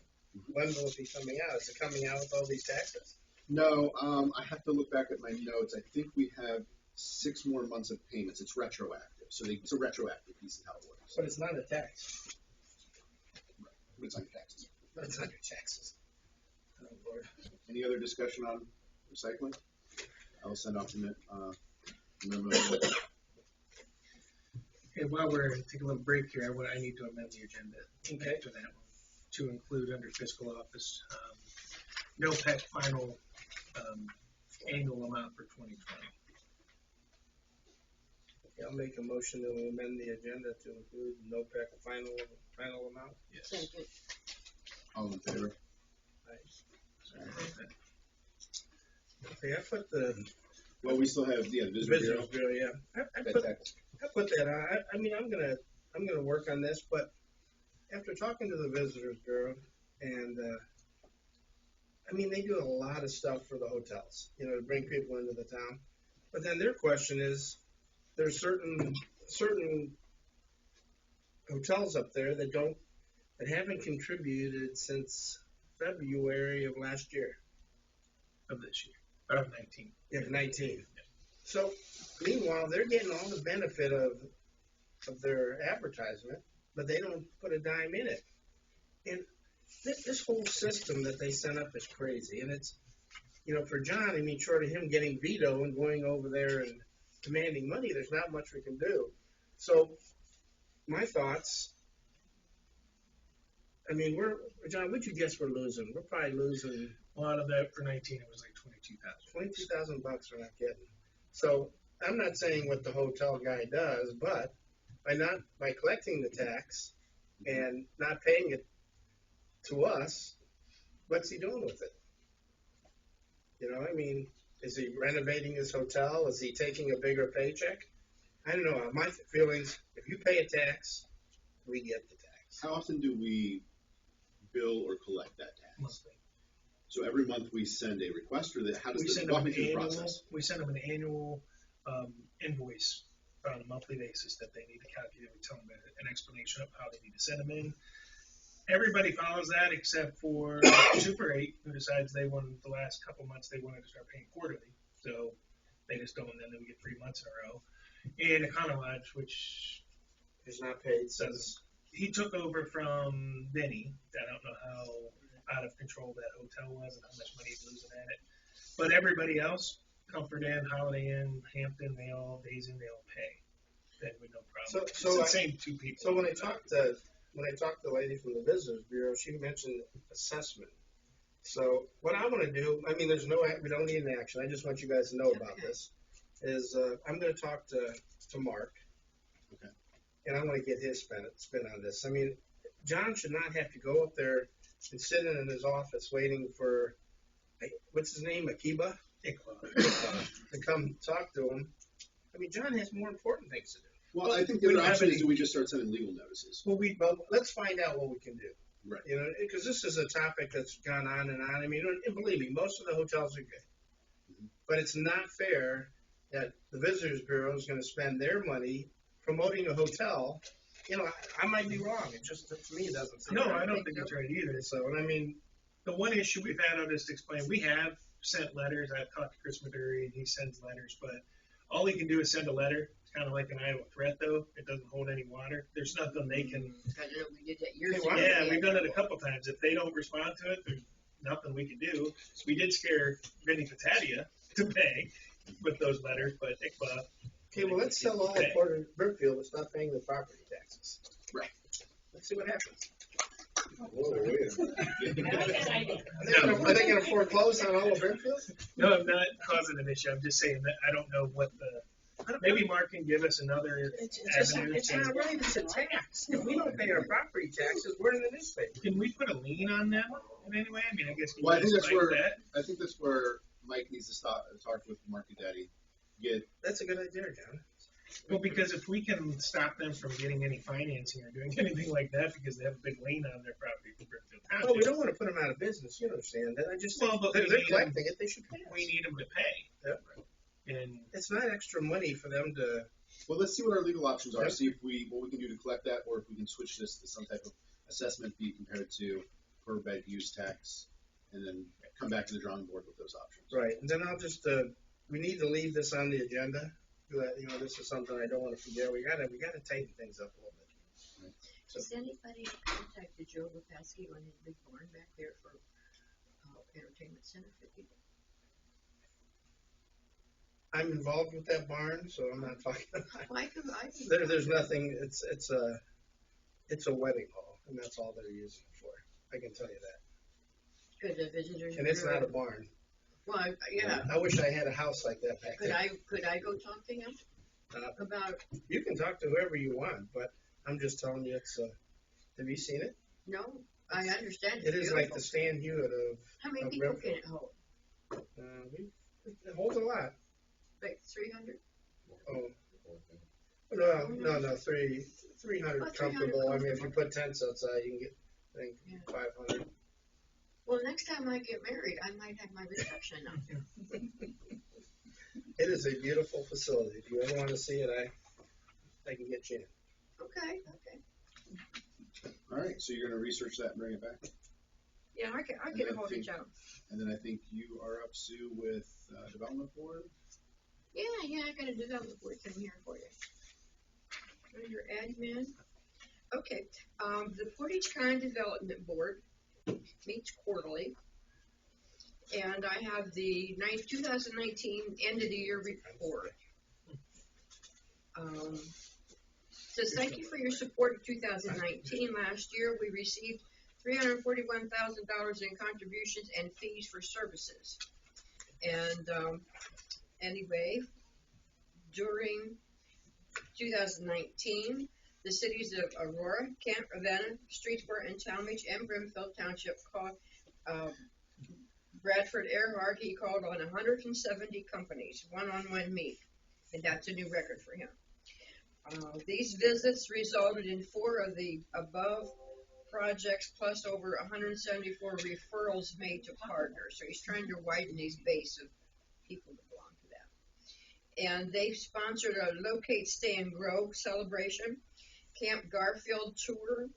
when will it be coming out? Is it coming out with all these taxes? No, I have to look back at my notes. I think we have 6 more months of payments. It's retroactive. So it's a retroactive piece of how it works. But it's not a tax. But it's on your taxes. But it's on your taxes. Oh, Lord. Any other discussion on recycling? I'll send off the memo. Okay, while we're taking a little break here, I need to amend the agenda Okay. to that one to include under fiscal office, NOPEC final annual amount for 2020. I'll make a motion to amend the agenda to include NOPEC final amount. Yes. Second. All in favor? Okay, I put the Well, we still have, visitor visitors bureau. bureau, yeah. I put Fantastic. I put that on. I mean, I'm gonna work on this, but after talking to the visitors bureau, and I mean, they do a lot of stuff for the hotels, to bring people into the town. But then their question is, there's certain hotels up there that haven't contributed since February of last year. Of this year, or of 19. Yeah, 19. So, meanwhile, they're getting all the benefit of their advertisement, but they don't put a dime in it. And this whole system that they set up is crazy. And it's, for John, I mean, short of him getting veto and going over there and demanding money, there's not much we can do. So, my thoughts, I mean, John, what'd you guess we're losing? We're probably losing. A lot of that for 19, it was like 22,000. $22,000 we're not getting. So I'm not saying what the hotel guy does, but by collecting the tax and not paying it to us, what's he doing with it? I mean, is he renovating his hotel? Is he taking a bigger paycheck? I don't know. My feelings, if you pay a tax, we get the tax. How often do we bill or collect that tax? Monthly. So every month we send a request, or how does We this send walk them me through the process? we send them an annual invoice on a monthly basis that they need to calculate. We tell them an explanation of how they need to send them in. Everybody follows that except for Super 8, who decides the last couple months they wanted to start paying quarterly. So they just don't, and then we get 3 months in a row. And Econo Lodge, which Is not paid since. he took over from Benny. I don't know how out of control that hotel was and how much money he's losing at it. But everybody else, Comfort Inn, Holiday Inn, Hampton, Days Inn, they all pay. Then with no problem. It's the same two people. So when I talked to the lady from the Visitors Bureau, she mentioned assessment. So what I want to do, I mean, we don't need an action. I just want you guys to know about this. Is I'm going to talk to Mark. Okay. And I want to get his spin on this. I mean, John should not have to go up there and sit in his office waiting for, what's his name, Akiba? To come talk to him. I mean, John has more important things to do. Well, I think the other option is, do we just start sending legal notices? Well, let's find out what we can do. Right. Because this is a topic that's gone on and on. I mean, and believe me, most of the hotels are good. Mm-hmm. But it's not fair that the Visitors Bureau is going to spend their money promoting a hotel. I might be wrong. It just, to me, it doesn't seem No, right. I don't think it's right either. So, and I mean, The one issue we've had, I'll just explain, we have sent letters. I've talked to Chris Maduri, and he sends letters, but all he can do is send a letter. It's kind of like an Iowa threat, though. It doesn't hold any water. There's nothing they can. I know we did that years ago. Yeah, we've done it a couple times. If they don't respond to it, there's nothing we can do. We did scare Vinny Patadia to pay with those letters, but ICBA. okay, well, let's tell all Okay. Port of Brimfield to stop paying the property taxes. Right. Let's see what happens. Whoa, wait a minute. Are they going to foreclose on all of Brimfield? No, I'm not causing an issue. I'm just saying that I don't know what maybe Mark can give us another avenue. It's not right. It's a tax. If we don't pay our property taxes, we're in the newspaper. Can we put a lien on them in any way? I mean, I guess. Well, I think that's where Mike needs to talk with Marky Daddy. That's a good idea, John. Well, because if we can stop them from getting any financing or doing anything like that because they have a big lien on their property from Brimfield Township. Well, we don't want to put them out of business. You understand that? I just think But they're we need collecting it. They should pay us. We need them to pay. Yep. And It's not extra money for them to. Well, let's see what our legal options are. Yep. See what we can do to collect that, or if we can switch this to some type of assessment fee compared to per bed use tax, and then come back to the drawing board with those options. Right, and then I'll just. We need to leave this on the agenda. This is something I don't want to forget. We gotta tighten things up a little bit. Has anybody contacted Joe Lepaski on his big barn back there for entertainment center for people? I'm involved with that barn, so I'm not talking about Well, I it. There's nothing. It's a wedding hall, and that's all they're using it for. I can tell you that. Could the visitors? And it's not a barn. Well, yeah. I wish I had a house like that back Could there. I go talk to him? About, You can talk to whoever you want, but I'm just telling you have you seen it? no, I understand. It is like beautiful. the Stan Hewitt of, How many of people can Brimfield. it hold? It holds a lot. Like 300? Oh, no, 300 Oh, 300 comfortable. I mean, if you put tents outside, you can get, I think, Yeah. 500. Well, next time I get married, I might have my reception out there. It is a beautiful facility. If you ever want to see it, I can get you in. Okay. All right, so you're gonna research that and bring it back, Yeah, I can I hold think- it down. and then I think you are up, Sue, with development board. Yeah, I got a development board thing here for you. Go to your admin. Okay, the Portage County Development Board meets quarterly. And I have the 2019 end of the year report. Says thank you for your support in 2019. Last year, we received $341,000 in contributions and fees for services. And anyway, during 2019, the cities of Aurora, Kent, Ravenna, Streetsboro, and Talmadge, and Brimfield Township called Bradford Earhart. He called on 170 companies, one-on-one meet, and that's a new record for him. These visits resulted in 4 of the above projects, plus over 174 referrals made to partners. So he's trying to widen his base of people that belong to that. And they sponsored a Locate, Stay, and Grow celebration, Camp Garfield tour,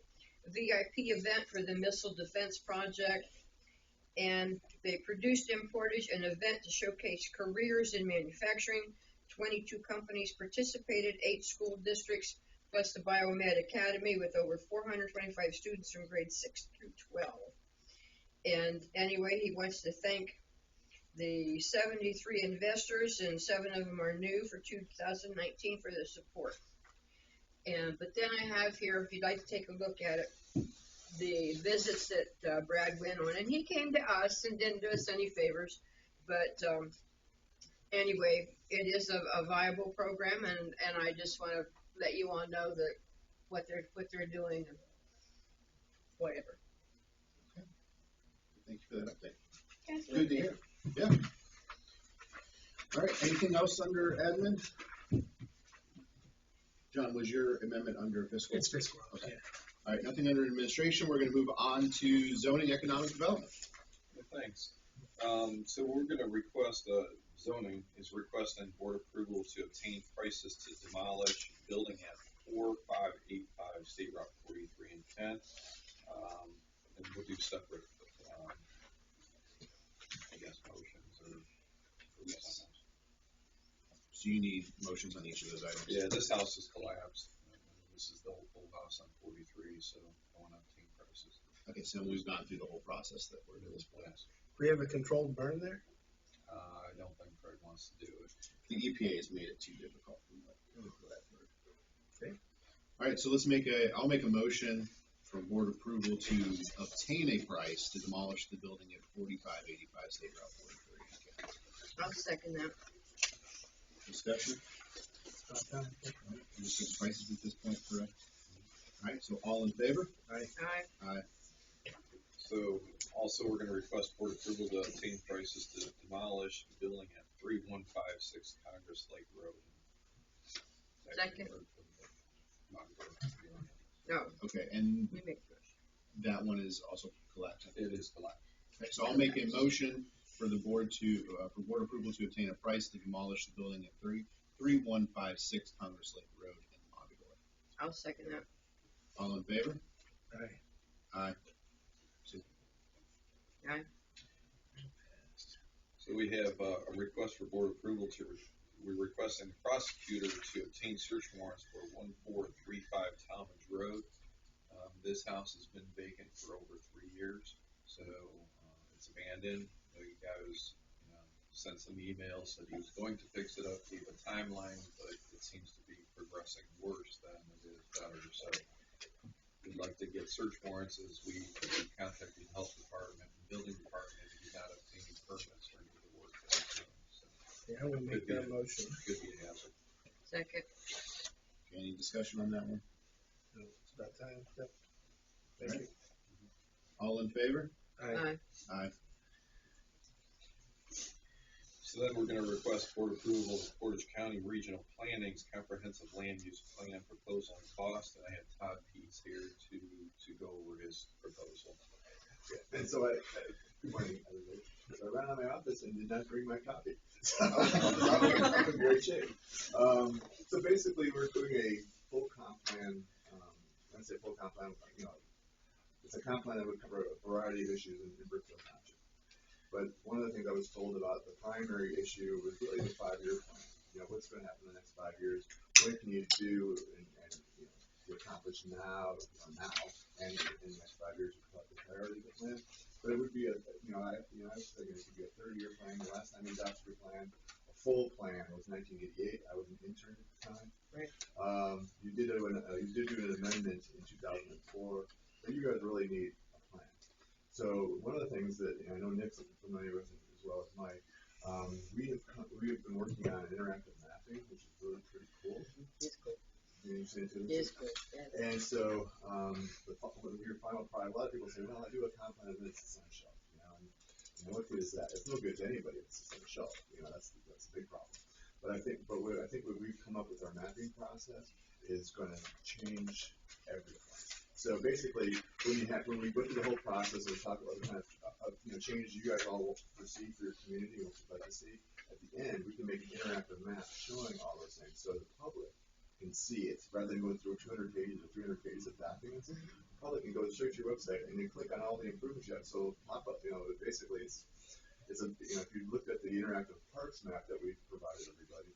VIP event for the Missile Defense Project, and they produced in Portage an event to showcase careers in manufacturing. 22 companies participated, 8 school districts, plus the Biomed Academy with over 425 students from grades 6 through 12. And anyway, he wants to thank the 73 investors, and 7 of them are new for 2019 for the support. But then I have here, if you'd like to take a look at it, the visits that Brad went on, and he came to us and didn't do us any favors, but anyway, it is a viable program, and I just want to let you all know that what they're doing and whatever. Thank you for that update. Yes, Good to hear. Yeah. All right, anything else under admin? John, was your amendment under fiscal? It's fiscal. Okay. Yeah. All right, nothing under administration. We're gonna move on to zoning economic development. Well, thanks. So we're gonna request, zoning is requesting board approval to obtain prices to demolish building at 4585 State Route 43 and 10. And we'll do separate, I guess, motions or yes. So you need motions on each of those items? Yeah, this house is collapsed. This is the whole house on 43, so I want to obtain prices. Okay, so we've gone through the whole process that we're doing. Yes. We have a controlled burn there? I don't think Craig wants to do it. The EPA has made it too difficult from what I've heard. Okay. All right, so I'll make a motion for board approval to obtain a price to demolish the building at 4585 State Route 43. I'll second that. Discussion? Just get prices at this point, correct? All right, so all in favor? Aye. So also we're going to request board approval to obtain prices to demolish the building at 3156 Congress Lake Road. Second. No, Okay, and you make the motion. that one is also collapsing. It is collapsed. Okay, so I'll make a motion for the board for board approval to obtain a price to demolish the building at 3156 Congress Lake Road in Montgomery. I'll second that. All in favor? Aye. Aye. Aye. So we have a request for board approval we're requesting the prosecutor to obtain search warrants for 1435 Talmadge Road. This house has been vacant for over 3 years, so it's abandoned. The guy was, sent some emails, said he was going to fix it up, gave a timeline, but it seems to be progressing worse than it is better. So we'd like to get search warrants as we contacted the health department and building department and did not obtain permits for any of the work that we're doing. So Yeah, I will make that motion. could be a hazard. Second. Any discussion on that one? No, it's about time. Yep. Thank you. All in favor? Aye. Aye. So then we're gonna request board approval of Portage County Regional Planning's comprehensive land use plan proposal and cost, and I had Todd Pease here to go over his proposal. And so good morning, everybody. So I ran out of my office and did not bring my copy. So I'm in great shape. So basically, we're doing a full comp plan. When I say full comp plan, it's a comp plan that would cover a variety of issues in Brimfield Township. But one of the things I was told about the primary issue was really the 5-year plan. What's going to happen in the next 5 years? What can you do and accomplish now, and in the next 5 years, we'll have the priority of the plan. But it would be I was thinking it could be a 30-year plan. The last time we adopted a plan, a full plan, was 1988. I was an intern at the time. Right. You did do an amendment in 2004, but you guys really need a plan. So one of the things that I know Nick's familiar with as well as Mike, we have been working on interactive mapping, which is really pretty cool. It's good. It's good. It's good. Yes. And so, your final product, a lot of people say, well, I do a comp plan and it's on the shelf, and what good is that? It's no good to anybody if it's just on the shelf, that's a big problem. But I think what we've come up with our mapping process is going to change everything. So basically, when we go through the whole process and we talk about the kind of changes you guys all will foresee for your community, what you'd like to see, at the end, we can make an interactive map showing all those things so the public can see it rather than going through 200 pages or 300 pages of documents. The public can go straight to your website and then click on all the improvements you have. So pop up, basically it's a if you looked at the interactive parks map that we've provided everybody,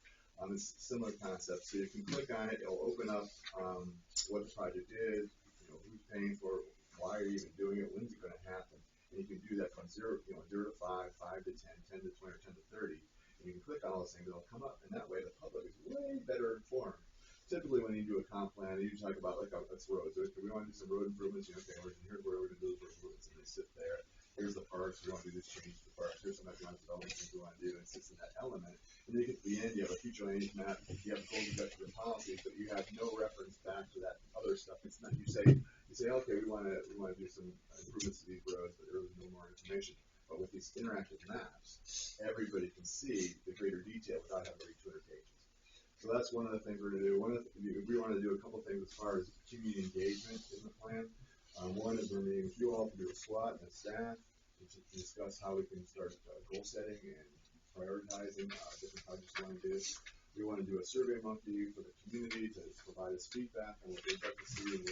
it's a similar concept. So you can click on it, it'll open up what the project is, who's paying for it, why are you even doing it, when's it going to happen, and you can do that from 0 to 5, 5 to 10, 10 to 20, or 10 to 30. And you can click on all those things, it'll come up, and that way the public is way better informed. Typically, when you do a comp plan, you talk about that's roads. Okay, we want to do some road improvements. Here's where we're going to do those road improvements, and they sit there. Here's the parks. We want to do this change to the parks. Here's some economic development things we want to do, and it sits in that element. And then you get to the end, you have a future land use map. You have goals and objectives and policies, but you have no reference back to that other stuff. It's not you say okay, we want to do some improvements to these roads, but there was no more information. But with these interactive maps, everybody can see the greater detail without having to read 200 pages. So that's one of the things we're going to do. We want to do a couple things as far as community engagement in the plan. One is we're meeting with you all to do a SWOT and a staff to discuss how we can start goal setting and prioritizing different projects we want to do. We want to do a survey monkey for the community to provide us feedback on what they'd like to see and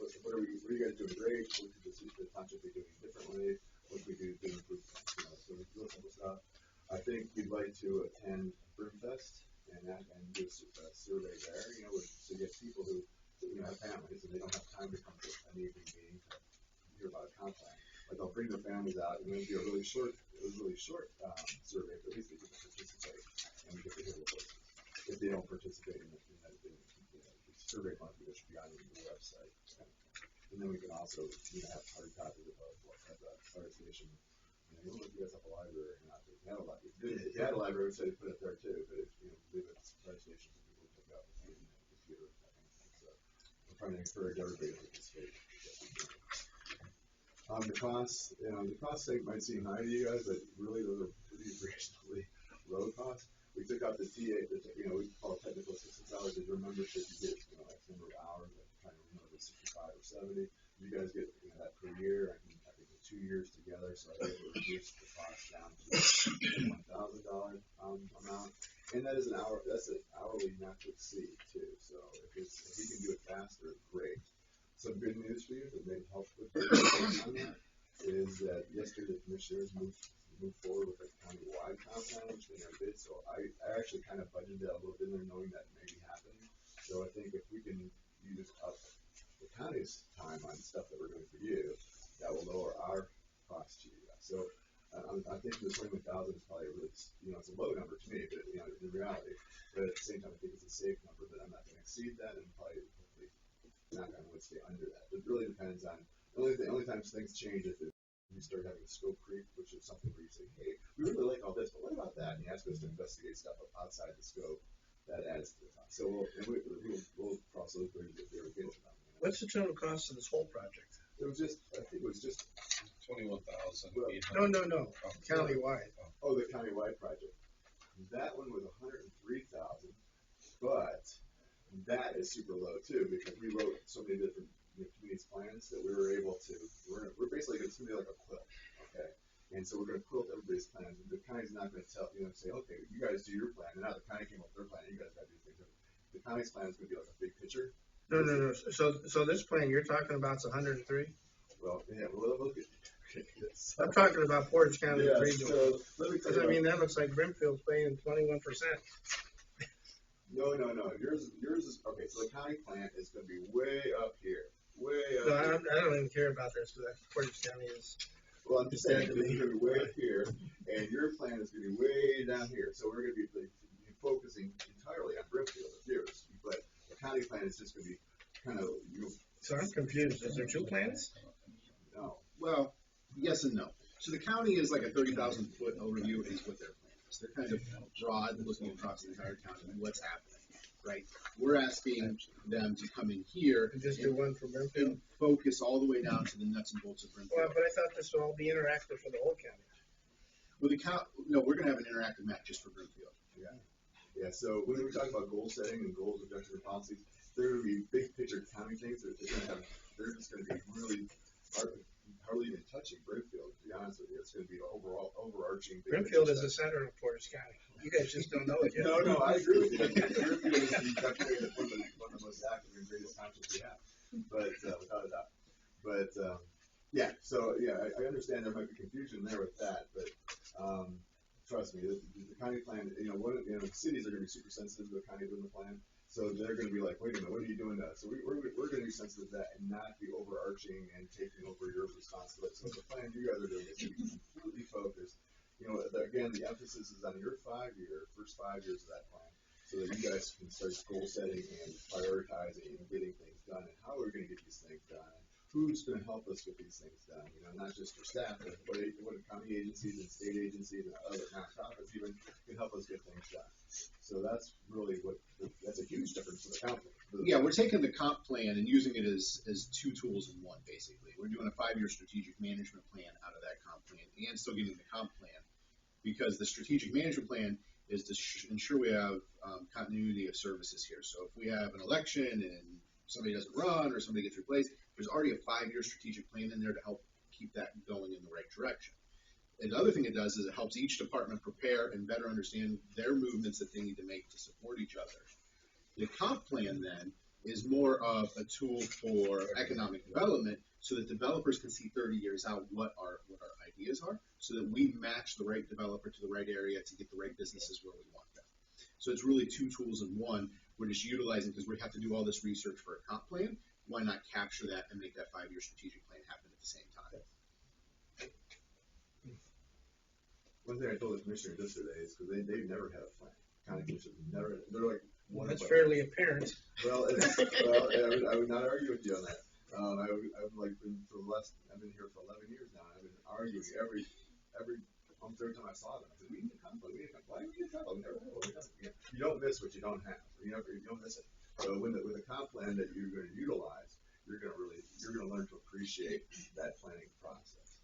what are you guys doing great? What could the township be doing differently? What could we do to improve things? So we do some stuff. I think you'd like to attend Brimfest and do a survey there, so you get people who have families and they don't have time to come to an evening meeting to hear about a comp plan. But they'll bring their families out, and it'll be a really short survey, but at least they get to participate and we get to hear the voices. If they don't participate in the survey monkey, which should be on the website. And then we can also have hard copies of the fire station. I don't know if you guys have a library or not. If you have a library, if you had a library, we'd say to put it there too. But if leave it at the fire station for people to pick up the computer, that kind of thing. So we're trying to encourage everybody to participate. The cost thing might seem high to you guys, but really those are pretty reasonably low costs. We took out the TA, we call it technical assistance hours. As your membership, you get X number of hours. I'm trying to remember 65 or 70. You guys get that per year. I think the 2 years together, so I think it reduced the cost down to $1,000 amount. And that is that's an hourly not to exceed too. So if you can do it faster, great. Some good news for you that may help with on that is that yesterday the commissioners moved forward with a county-wide comp plan, which they never did. So I actually kind of budgeted that a little bit there, knowing that may be happening. So I think if we can use up the county's time on stuff that we're doing for you, that will lower our cost to you guys. So I think the 21,000 is probably a really, it's a low number to me, but in reality. But at the same time, I think it's a safe number that I'm not going to exceed that, and probably hopefully not going to stay under that. It really depends on the only times things change if you start having scope creep, which is something where you say, hey, we really like all this, but what about that? And you ask us to investigate stuff outside the scope. that adds to the cost. So we'll cross those bridges if we ever get to them. What's the total cost of this whole project? It was just, I think it was just, 21,800. No, countywide. oh, the countywide project. That one was 103,000, but that is super low too, because we wrote so many different communities plans that we were able to, we're basically, it's gonna be like a quilt, okay? And so we're gonna quilt everybody's plans, and the county's not gonna say, okay, you guys do your plan, and now the county came up with their plan, you guys gotta do things. The county's plan is gonna be like a big picture. No. So this plan you're talking about is 103? Well, yeah, we'll look at. I'm talking about Portage County Yeah, regional. so let me tell Because you. I mean, that looks like Brimfield's paying 21%. No. Yours is, okay, so the county plan is gonna be way up here, way up No, here. I don't even care about this, because Portage County is. Well, I'm just saying, this is gonna be way up here, and your plan is gonna be way down here, so we're gonna be focusing entirely on Brimfield of yours, but the county plan is just gonna be kind of, So I'm confused. Is there two plans? no. Well, yes and no. So the county is like a 30,000 foot overview is what their plan is. They're kind of broad, looking across the entire county and what's happening, right? We're asking them to come in here And just do one for Brimfield? and focus all the way down to the nuts and bolts of Well, Brimfield. but I thought this would all be interactive for the whole county. With the no, we're gonna have an interactive map just for Brimfield. Yeah, so when we talk about goal setting and goals, objectives, and policies, there are gonna be big picture county things that they're just gonna be really hardly even touching Brimfield, to be honest with you. It's gonna be overall overarching. Big Brimfield picture is the stuff. center of Portage County. You guys just don't know it yet. No, I agree with you. Brimfield is definitely one of the most active and greatest townships we have, but without a doubt. But yeah, so yeah, I understand there might be confusion there with that, but trust me, the county plan, cities are gonna be super sensitive to the county doing the plan, so they're gonna be like, wait a minute, what are you doing to us? So we're gonna be sensitive to that and not be overarching and taking over your responsibility. So the plan you guys are doing is to be completely focused. Again, the emphasis is on your first 5 years of that plan, so that you guys can start goal setting and prioritizing and getting things done, and how we're gonna get these things done, and who's gonna help us get these things done, not just your staff, but what county agencies and state agencies and other nonprofits even can help us get things done. So that's really that's a huge difference for the county. Yeah, we're taking the comp plan and using it as two tools in one, basically. We're doing a 5-year strategic management plan out of that comp plan and still getting the comp plan, because the strategic management plan is to ensure we have continuity of services here. So if we have an election and somebody doesn't run or somebody gets replaced, there's already a 5-year strategic plan in there to help keep that going in the right direction. And the other thing it does is it helps each department prepare and better understand their movements that they need to make to support each other. The comp plan then is more of a tool for economic development, so that developers can see 30 years out what our ideas are, so that we match the right developer to the right area to get the right businesses where we want them. So it's really two tools in one. We're just utilizing, because we have to do all this research for a comp plan. Why not capture that and make that 5-year strategic plan happen at the same time? One thing I told the commissioners yesterday is because they've never had a plan. County commissioners never. They're like Well, that's fairly apparent. Well, I would not argue with you on that. I've been here for 11 years now. I've been arguing every third time I saw them. I said, we need a comp plan. Why do we need a comp plan? We never have one. You don't miss what you don't have. You don't miss it. So with a comp plan that you're going to utilize, you're going to learn to appreciate that planning process.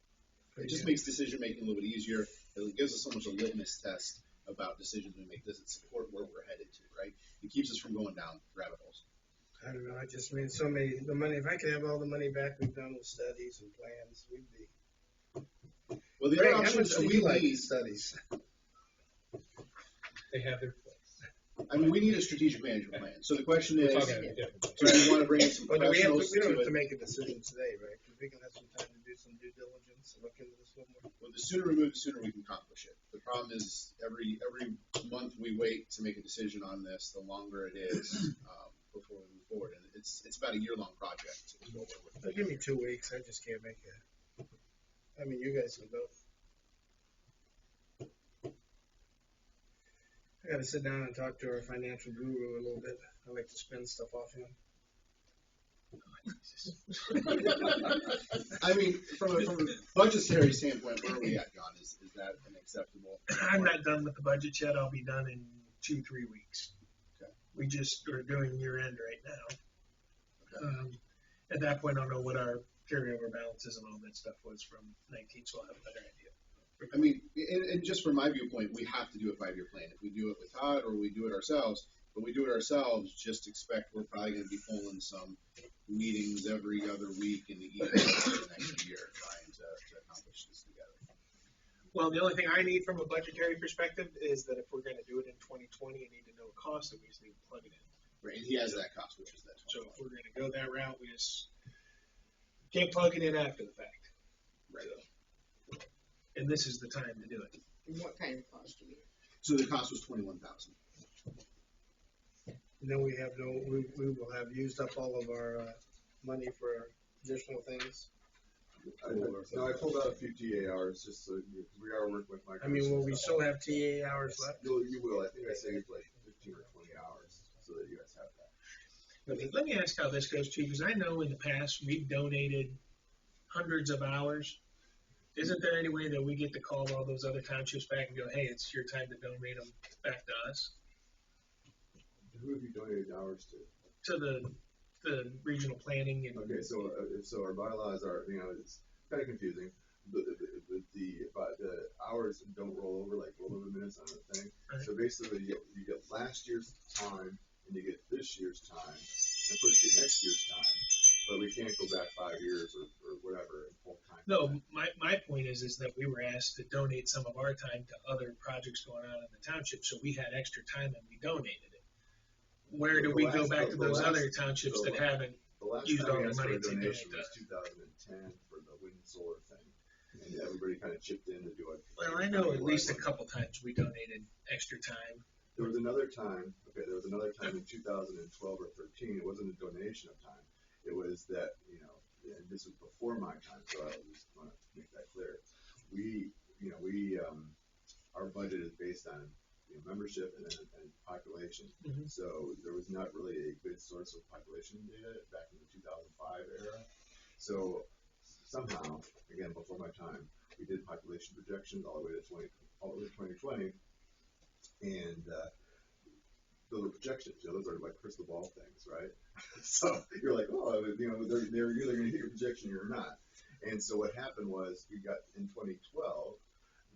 It just makes decision making a little bit easier. It gives us so much a litmus test about decisions we make. Does it support where we're headed to, right? It keeps us from going down rabbit holes. I don't know, I just mean the money, if I could have all the money back we've done with studies and plans, we'd be. Well, the Ray, other how option much is do we you like need, studies? They have their place. I mean, we need a strategic management plan. So the question is, We're talking about different do we want to bring in some Well, we professionals don't to have it? to make a decision today, right? Because we can have some time to do some due diligence and look into this a little more. Well, the sooner we move, the sooner we can accomplish it. The problem is every month we wait to make a decision on this, the longer it is before we move forward. And it's about a year-long project. Is what we're Give me 2 weeks, I just can't make it. I mean, you guys can go. I gotta sit down and talk to our financial guru a little bit. I like to spend stuff off him. I mean, from a budgetary standpoint, where are we at, John? Is that an acceptable? I'm not done with the budget yet. I'll be done in 2-3 weeks. we just are doing year end right now. At that point, I'll know what our carryover balances and all that stuff was from 19, so I'll have a better idea. I mean, and just from my viewpoint, we have to do a 5-year plan. If we do it with Todd or we do it ourselves, but we do it ourselves, just expect we're probably going to be pulling some meetings every other week in the evening for the next year trying to accomplish this together. Well, the only thing I need from a budgetary perspective is that if we're going to do it in 2020, I need to know a cost, and we just need to plug it in. Right, and he has that cost, which is that. So if we're going to go that route, we just can't plug it in after the fact. Right. And this is the time to do it. And what kind of cost do you? So the cost was $21,000. And then we will have used up all of our money for additional things. No, I pulled out a few TA hours just so we are working with my. I mean, will we still have TA hours left? You will. I think I saved like 15 or 20 hours so that you guys have that. But let me ask how this goes too, because I know in the past we've donated hundreds of hours. Isn't there any way that we get to call all those other townships back and go, hey, it's your time to donate them back to us? Who have you donated hours to? To the regional planning and. Okay, so our bylaws are, it's kind of confusing. The hours don't roll over like rollover minutes on the thing. Right. So basically, you get last year's time and you get this year's time, and of course you get next year's time. But we can't go back 5 years or whatever and pull time. No, my point is that we were asked to donate some of our time to other projects going on in the township, so we had extra time and we donated it. Where do we go back to those other townships that haven't used all their money to donate donation to was us? 2010 for the wind and solar thing, and everybody kind of chipped in to do it. Well, I know at least a couple times we donated extra time. There was another time in 2012 or 13, it wasn't a donation of time. It was that, and this was before my time, so I just want to make that clear. Our budget is based on membership and population. Mhm. So there was not really a good source of population data back in the 2005 era. So somehow, again, before my time, we did population projections all the way to 2020, and those are projections. Those are like crystal ball things, right? So you're like, oh, they're either going to hit your projection or not. And so what happened was we got in 2012,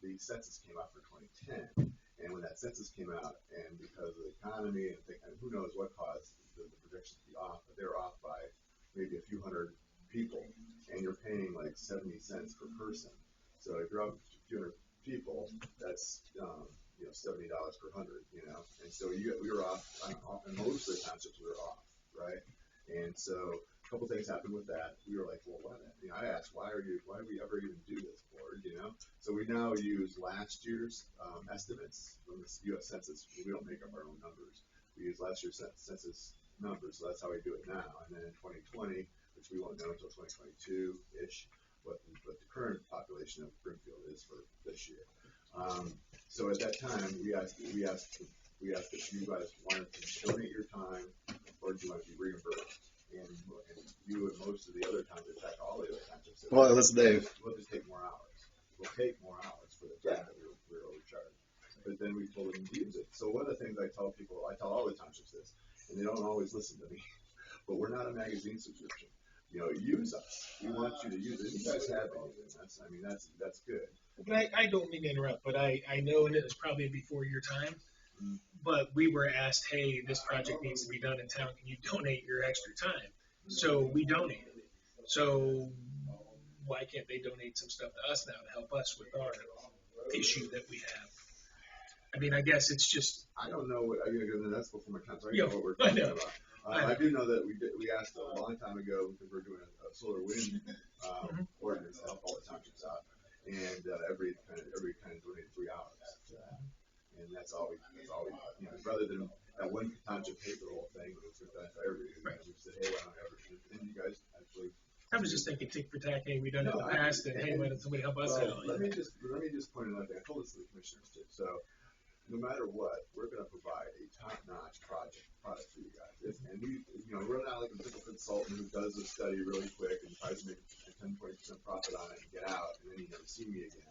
the census came out for 2010. And when that census came out, and because of the economy and who knows what caused the projections to be off, but they're off by maybe a few hundred people, and you're paying like 70 cents per person. So if you're up a few hundred people, that's $70 per 100, and so we were off, and most of the townships we were off, right? And so a couple things happened with that. We were like, well, what? I asked, why do we ever even do this, board? So we now use last year's estimates from the U.S. Census. We don't make up our own numbers. We use last year's census numbers, so that's how we do it now. And then in 2020, which we won't know until 2022-ish, what the current population of Brimfield is for this year. So at that time, we asked if you guys wanted to donate your time or do you want to be reimbursed. And you and most of the other towns, in fact, all the other townships, Well, that's Dave. We'll just take more hours. We'll take more hours for the time that we're overcharged. But then we told them to use it. So one of the things I tell all the townships this, and they don't always listen to me, but we're not a magazine subscription. Use us. We want you to use it. You guys have been using us. I mean, that's good. But I don't mean to interrupt, but I know it was probably before your time. But we were asked, hey, this project needs to be done in town. Can you donate your extra time? So we donated it. So why can't they donate some stuff to us now to help us with our issue that we have? I mean, I guess it's just. I don't know what that's before my time. So I don't know what we're talking about. I do know that we asked a long time ago because we're doing a solar wind ordinance to help all the townships out, and every kind of donated 3 hours to that. And that's all we rather than that one township pay for the whole thing, it's done for everybody. Right. We said, hey, why don't and you guys actually. I was just thinking tick for tack. Hey, we done it in the past, and hey, why don't somebody help us out? Let me just point another thing. I told this to the commissioners too. So no matter what, we're going to provide a top-notch product for you guys. And we're not like a typical consultant who does a study really quick and tries to make a 10-20% profit on it and get out, and then you never see me again.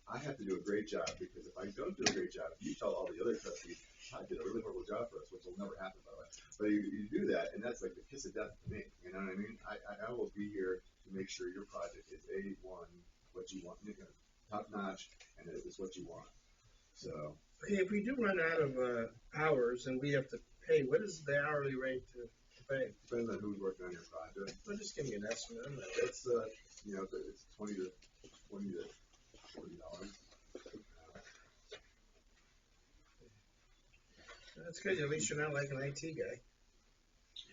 I have to do a great job because if I don't do a great job, if you tell all the other trustees, I did a really horrible job for us, which will never happen, by the way. But you do that, and that's like the kiss of death to me. You know what I mean? I will be here to make sure your project is A1, what you want, top notch, and it is what you want. So. Hey, if we do run out of hours and we have to pay, what is the hourly rate to pay? Depends on who's working on your project. Well, just give me an estimate. I'm not- It's it's $20 to $40. That's good. At least you're not like an IT guy.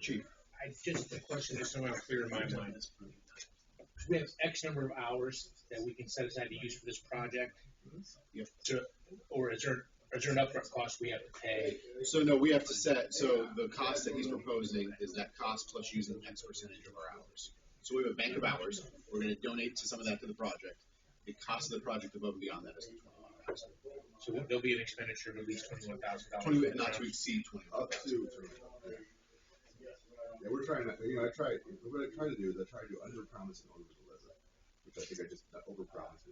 Chief, a question just so I'm clear in my mind. We have X number of hours that we can set aside to use for this project. Or is there an upfront cost we have to pay? So no, we have to set, so the cost that he's proposing is that cost plus using X percentage of our hours. So we have a bank of hours, we're gonna donate some of that to the project. The cost of the project above and beyond that is $21,000. So there'll be an expenditure of at least $21,000. Not to exceed Up to. Yeah, we're trying to, what I try to do is I try to do under promise and over deliver, which I think I just over promised.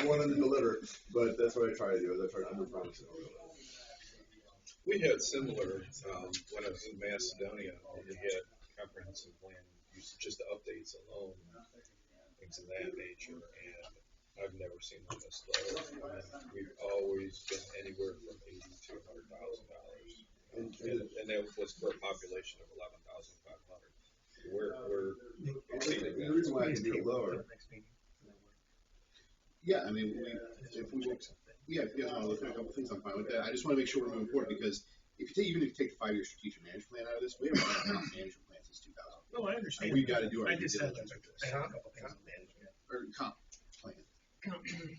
I want them to deliver, but that's what I try to do is I try to under promise and over deliver. We had similar, when I was in Macedonia, we had comprehensive land use, just the updates alone, things of that nature, and I've never seen them this low. We've always been anywhere from $80,000 to $100,000, and that was for a population of 11,500. We're exceeding The that. reason why I can do it lower. Yeah, I mean, if you guys want to look at a couple things, I'm fine with that. I just want to make sure we're moving forward because even if you take the 5-year strategic management plan out of this, we haven't run a management plan since 2000. No, I understand. We got to do our I due just had diligence with this. comp management. Or comp plan.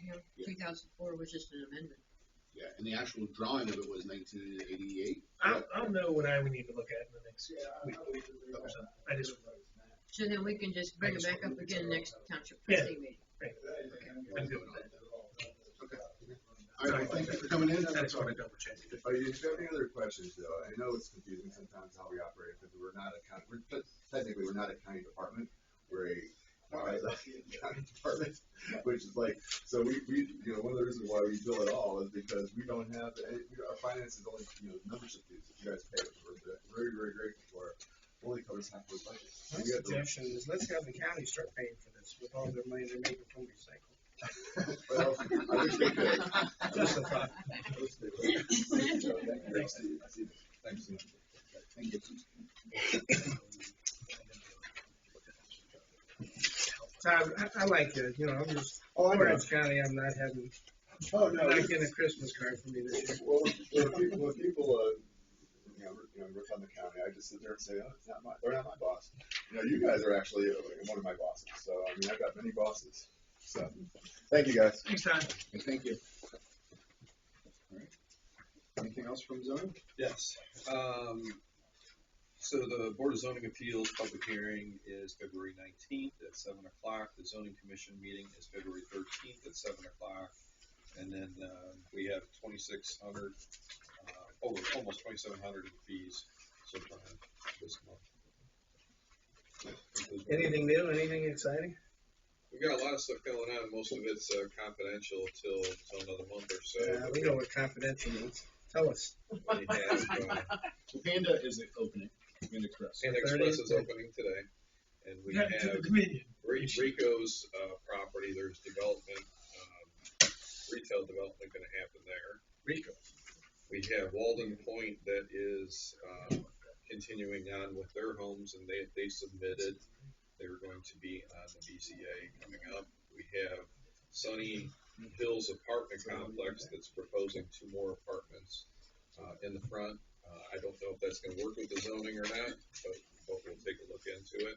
Yeah, 2004 was just an amendment. Yeah, and the actual drawing of it was 1988. I'll know what I would need to look at in the next week. So I just. So then we can just bring it back up again next township trustee meeting. Right. Okay. I'm good with that. Okay. All right, thank you for coming in. I just want to double check. If you have any other questions, though, I know it's confusing sometimes how we operate because technically we're not a county department. We're a county department, which is like, so we one of the reasons why we bill it all is because we don't have our finances only membership fees that you guys pay, which we're very, very grateful for. Only covers half of the budget. My suggestion is let's have the county start paying for this with all their money they're making from recycling. Well, I wish we could. Just a thought. Thanks, Steve. Thanks. Thank you. Todd, I like it. I'm just Orange County. I'm not having. Oh no! Not getting a Christmas card from me this year. Well, when people work on the county, I just sit there and say, oh, they're not my boss. You guys are actually one of my bosses. So I mean, I've got many bosses. So thank you guys. Thanks, Todd. And thank you. All right. Anything else from zoning? Yes. So the Board of Zoning Appeals public hearing is February 19th at 7 o'clock. The Zoning Commission meeting is February 13th at 7 o'clock. And then we have 2,600, almost 2,700 in fees so far this month. Anything new? Anything exciting? We've got a lot of stuff going on. Most of it's confidential till another month or so. Yeah, we know what confidential means. Tell us. We have, So Panda is opening. Panda Express. Panda Express is opening today, and we have Rico's property. There's development, retail development going to happen there. Rico. We have Walden Point that is continuing on with their homes, and they submitted. They're going to be on the BCA coming up. We have Sunny Hills Apartment Complex that's proposing 2 more apartments in the front. I don't know if that's going to work with the zoning or not, but we'll take a look into it.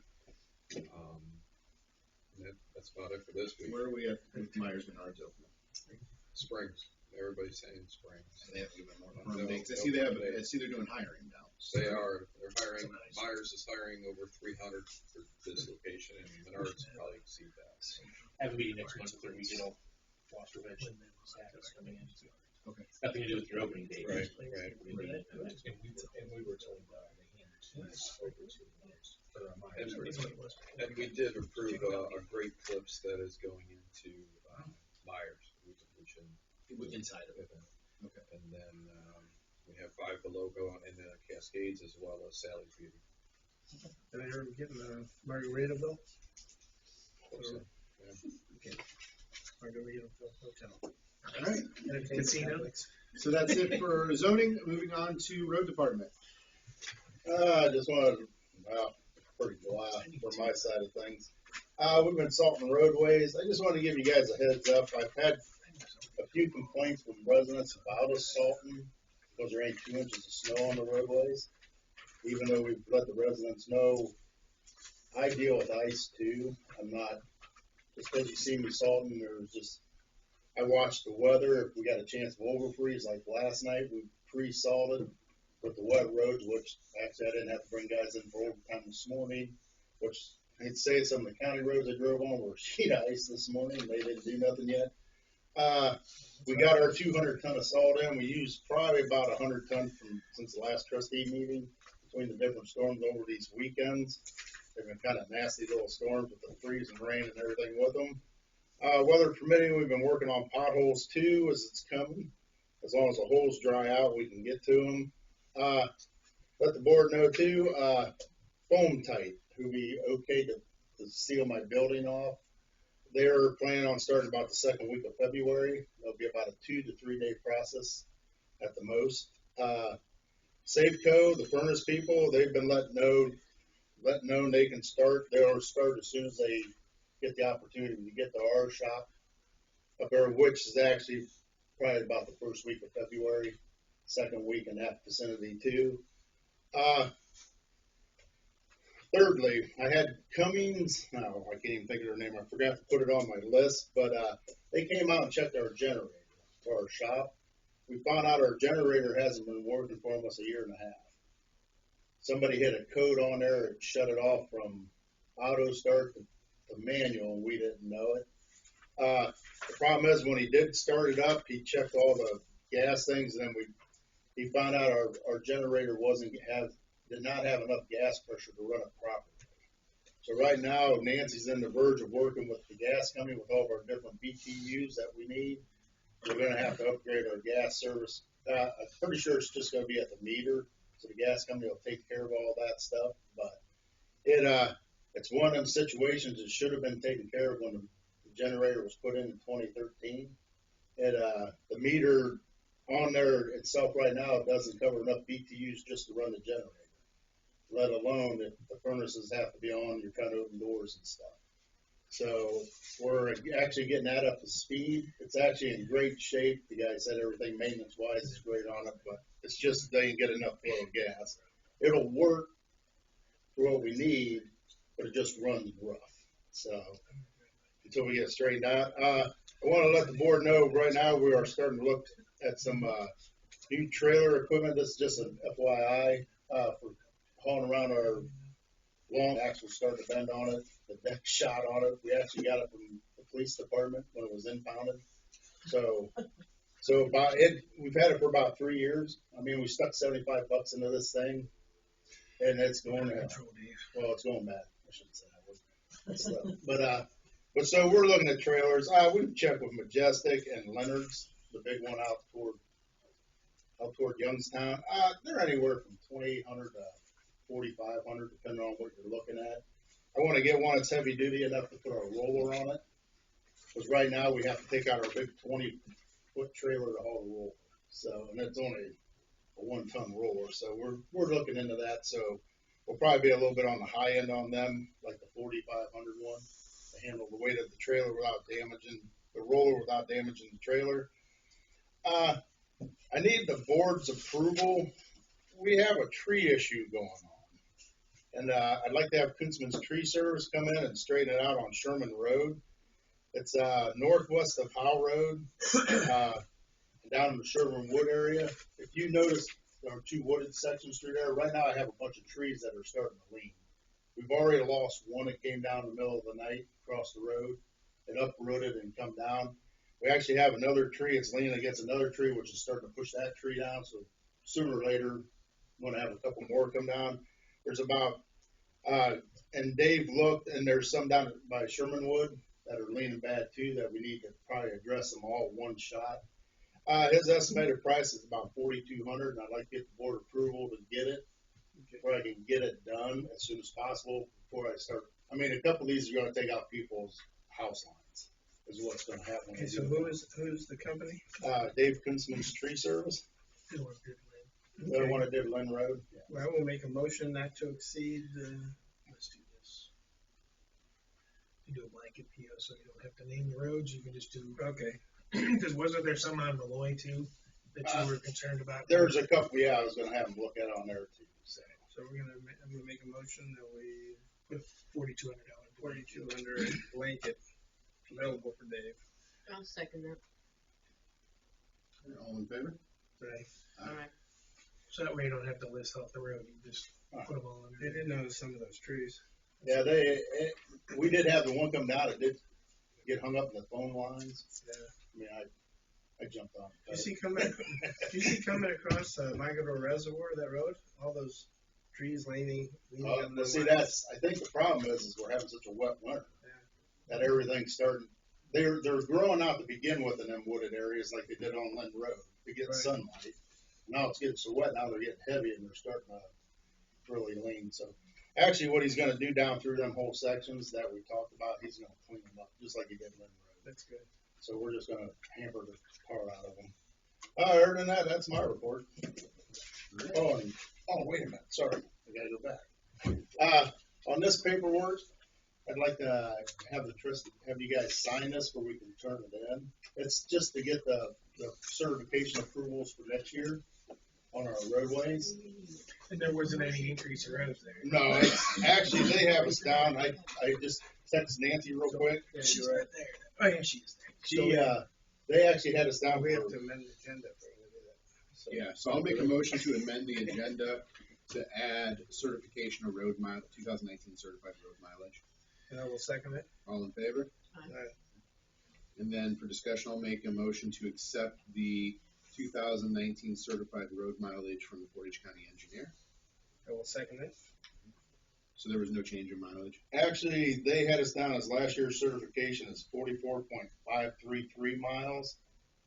That's about it for this week. Where are we at with Myers Menards opening? Springs. Everybody's saying Springs. They have even more confirmed dates. I see they're doing hiring now. They are. They're hiring. Myers is hiring over 300 for this location, and Menards probably exceed that. Have a meeting next month with their regional loss prevention status coming in. Okay. Nothing to do with your opening date. Right. And we were told they handed over 2 months for our Myers. And we did approve a Great Clips that is going into Myers, which Inside of it. Okay. And then we have 5 Below going Cascades as well as Sally's Beauty. Did I ever get a Margaritaville? So, Margaritaville Hotel. All right, Casino? so that's it for zoning. Moving on to road department. I just wanted, pretty glad for my side of things. We've been salting roadways. I just wanted to give you guys a heads up. I've had a few complaints from residents about us salting because there ain't 2 inches of snow on the roadways. Even though we've let the residents know, I deal with ice too. I'm not, just because you see me salting, I watch the weather. If we got a chance of overfreeze, like last night, we pre-salted with the wet roads, which actually I didn't have to bring guys in for overtime this morning, which I hate to say some of the county roads I drove on were sheet ice this morning. They didn't do nothing yet. We got our 200 ton of salt in. We used probably about 100 ton since the last trustee meeting between the different storms over these weekends. They've been kind of nasty little storms with the freeze and rain and everything with them. Weather permitting, we've been working on potholes too as it's coming. As long as the holes dry out, we can get to them. Let the board know too, Foam Tight, who we okayed to seal my building off. They're planning on starting about the second week of February. It'll be about a 2 to 3 day process at the most. Safeco, the furnace people, they've been let known they can start. They'll start as soon as they get the opportunity to get to our shop up there, which is actually probably about the first week of February, second week in that vicinity too. Thirdly, I had Cummings, I can't even think of their name, I forgot to put it on my list, but they came out and checked our generator for our shop. We found out our generator hasn't been working for almost a year and a half. Somebody hit a code on there and shut it off from auto start to manual, and we didn't know it. The problem is when he did start it up, he checked all the gas things, and then he found out our generator did not have enough gas pressure to run it properly. So right now, Nancy's in the verge of working with the gas company with all of our different BTUs that we need. We're going to have to upgrade our gas service. I'm pretty sure it's just going to be at the meter, so the gas company will take care of all that stuff. But it's one of them situations that should have been taken care of when the generator was put in 2013. The meter on there itself right now doesn't cover enough BTUs just to run the generator, let alone if the furnaces have to be on, you're trying to open doors and stuff. So we're actually getting that up to speed. It's actually in great shape. The guy said everything maintenance-wise is great on it, but it's just they didn't get enough flow of gas. It'll work for what we need, but it just runs rough. So until we get it straightened out, I want to let the board know right now we are starting to look at some new trailer equipment. This is just an FYI for hauling around our long axle starting to bend on it. The deck shot on it. We actually got it from the police department when it was impounded. So about it, we've had it for about 3 years. I mean, we stuck $75 into this thing, and it's going to it's going bad. I shouldn't say that. But so we're looking at trailers. We've checked with Majestic and Leonard's, the big one out toward Youngstown. They're anywhere from $2,800 to $4,500, depending on what you're looking at. I want to get one that's heavy duty enough to put our roller on it, because right now we have to take out our big 20-foot trailer to haul the roller. So, and it's only a 1-ton roller. So we're looking into that. So we'll probably be a little bit on the high end on them, like the 4,500 one, to handle the weight of the trailer without damaging the roller, without damaging the trailer. I need the board's approval. We have a tree issue going on. And I'd like to have Kunzman's Tree Service come in and straighten it out on Sherman Road. It's northwest of Howe Road, down in the Sherman Wood area. If you notice, there are 2 wooded sections through there. Right now I have a bunch of trees that are starting to lean. We've already lost one that came down in the middle of the night across the road. It uprooted and come down. We actually have another tree. It's leaning against another tree, which is starting to push that tree down. So sooner or later, I'm going to have a couple more come down. There's about, and Dave looked, and there's some down by Shermanwood that are leaning bad too that we need to probably address them all one shot. His estimated price is about $4,200, and I'd like to get the board approval to get it. as soon as possible before I start. I mean, a couple of these are gonna take out people's house lines, is what's gonna happen. when Okay, they so do who's the company? it. Dave Kunzman's Tree Service, They want good land. they're the one that did Lynn Road. Yeah. Well, we'll make a motion not to exceed, Let's do this. You do a blanket PO, so you don't have to name the roads, you can just do, okay, because wasn't there some on Malloy too, that you were concerned about? There's a couple, yeah, I was gonna have them look at on there too, so. so I'm gonna make a motion that we With $4,200. 4,200 blanket available for Dave. I'll second that. All in favor? Right. Alright. So that way you don't have to list off the road, you just put them all They under. did notice some of those trees. Yeah, we did have the one come down, it did get hung up in the phone lines. Yeah. I mean, I jumped on it. Do you see coming across Migratory Reservoir, that road? All those trees leaning on the See, line. I think the problem is we're having such a wet winter. That everything's starting, they're growing out to begin with in them wooded areas like they did on Lynn Road to get Right. sunlight. Now it's getting so wet, now they're getting heavy and they're starting to really lean, so. Actually, what he's gonna do down through them whole sections that we talked about, he's gonna clean them up, just like he did Lynn Road. That's good. So we're just gonna hamper the tar out of them. Other than that, that's my report. Oh, wait a minute, sorry, I gotta go back. On this paperwork, I'd like to have have you guys sign this where we can turn it in. It's just to get the certification approvals for next year on our roadways. And there wasn't any increase in roads there. No, actually, they have us down, I just texted Nancy real quick. Yeah, She's you're right. right there. Oh, yeah, she is there. She, they actually had us down We have for, to amend the agenda if we're gonna do that. So- Yeah, so I'll make a motion to amend the agenda to add certification of 2019 certified road mileage. And I will second it. All in favor? Aye. And then for discussion, I'll make a motion to accept the 2019 certified road mileage from the Portage County engineer. I will second it. So there was no change in mileage. actually, they had us down as last year's certification is 44.533 miles.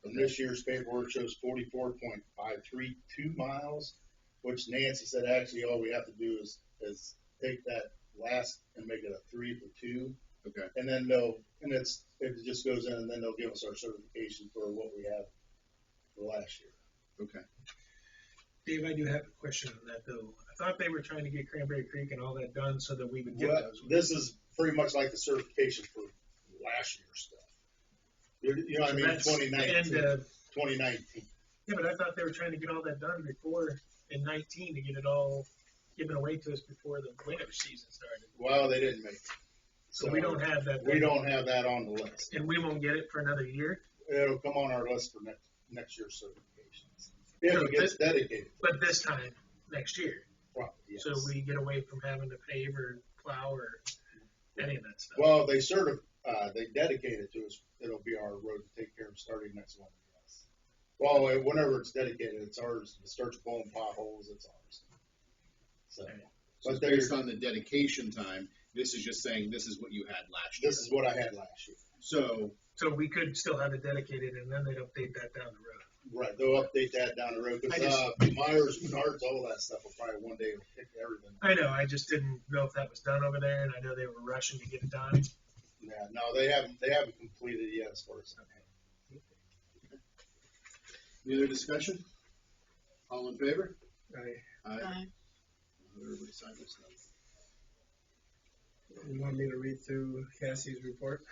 And this year's paperwork shows 44.532 miles, which Nancy said actually all we have to do is take that last and make it a 3 for 2. Okay. And then it just goes in and then they'll give us our certification for what we have for last year. Okay. Dave, I do have a question on that though. I thought they were trying to get Cranberry Creek and all that done so that we would get Well, those. this is pretty much like the certification for last year's stuff. You know what I mean, That's 2019. end of- 2019. Yeah, but I thought they were trying to get all that done before, in 19, to get it all given away to us before the winter season started. Well, they didn't make it. So we don't have that. We don't have that on the list. And we won't get it for another year, It'll come on our list for next year's certifications. If it gets dedicated, but this time, next year. probably, yes. So we get away from having to pave or plow or any of that stuff. Well, they dedicate it to us, it'll be our road to take care of starting next winter, yes. Well, whenever it's dedicated, it's ours. If it starts blowing potholes, it's ours. So, So it's based on the dedication time. This is just saying this is what you had last year. this is what I had last year. So we could still have it dedicated and then they'd update that down the road. Right, they'll update that down the road, I because, Myers, Menards, all that stuff will probably one day pick everything. I know, I just didn't know if that was done over there and I know they were rushing to get it done. Yeah, no, they haven't completed it yet as far as. Any other discussion? All in favor? Aye. Aye. Everybody sign this now. You want me to read through Cassie's report?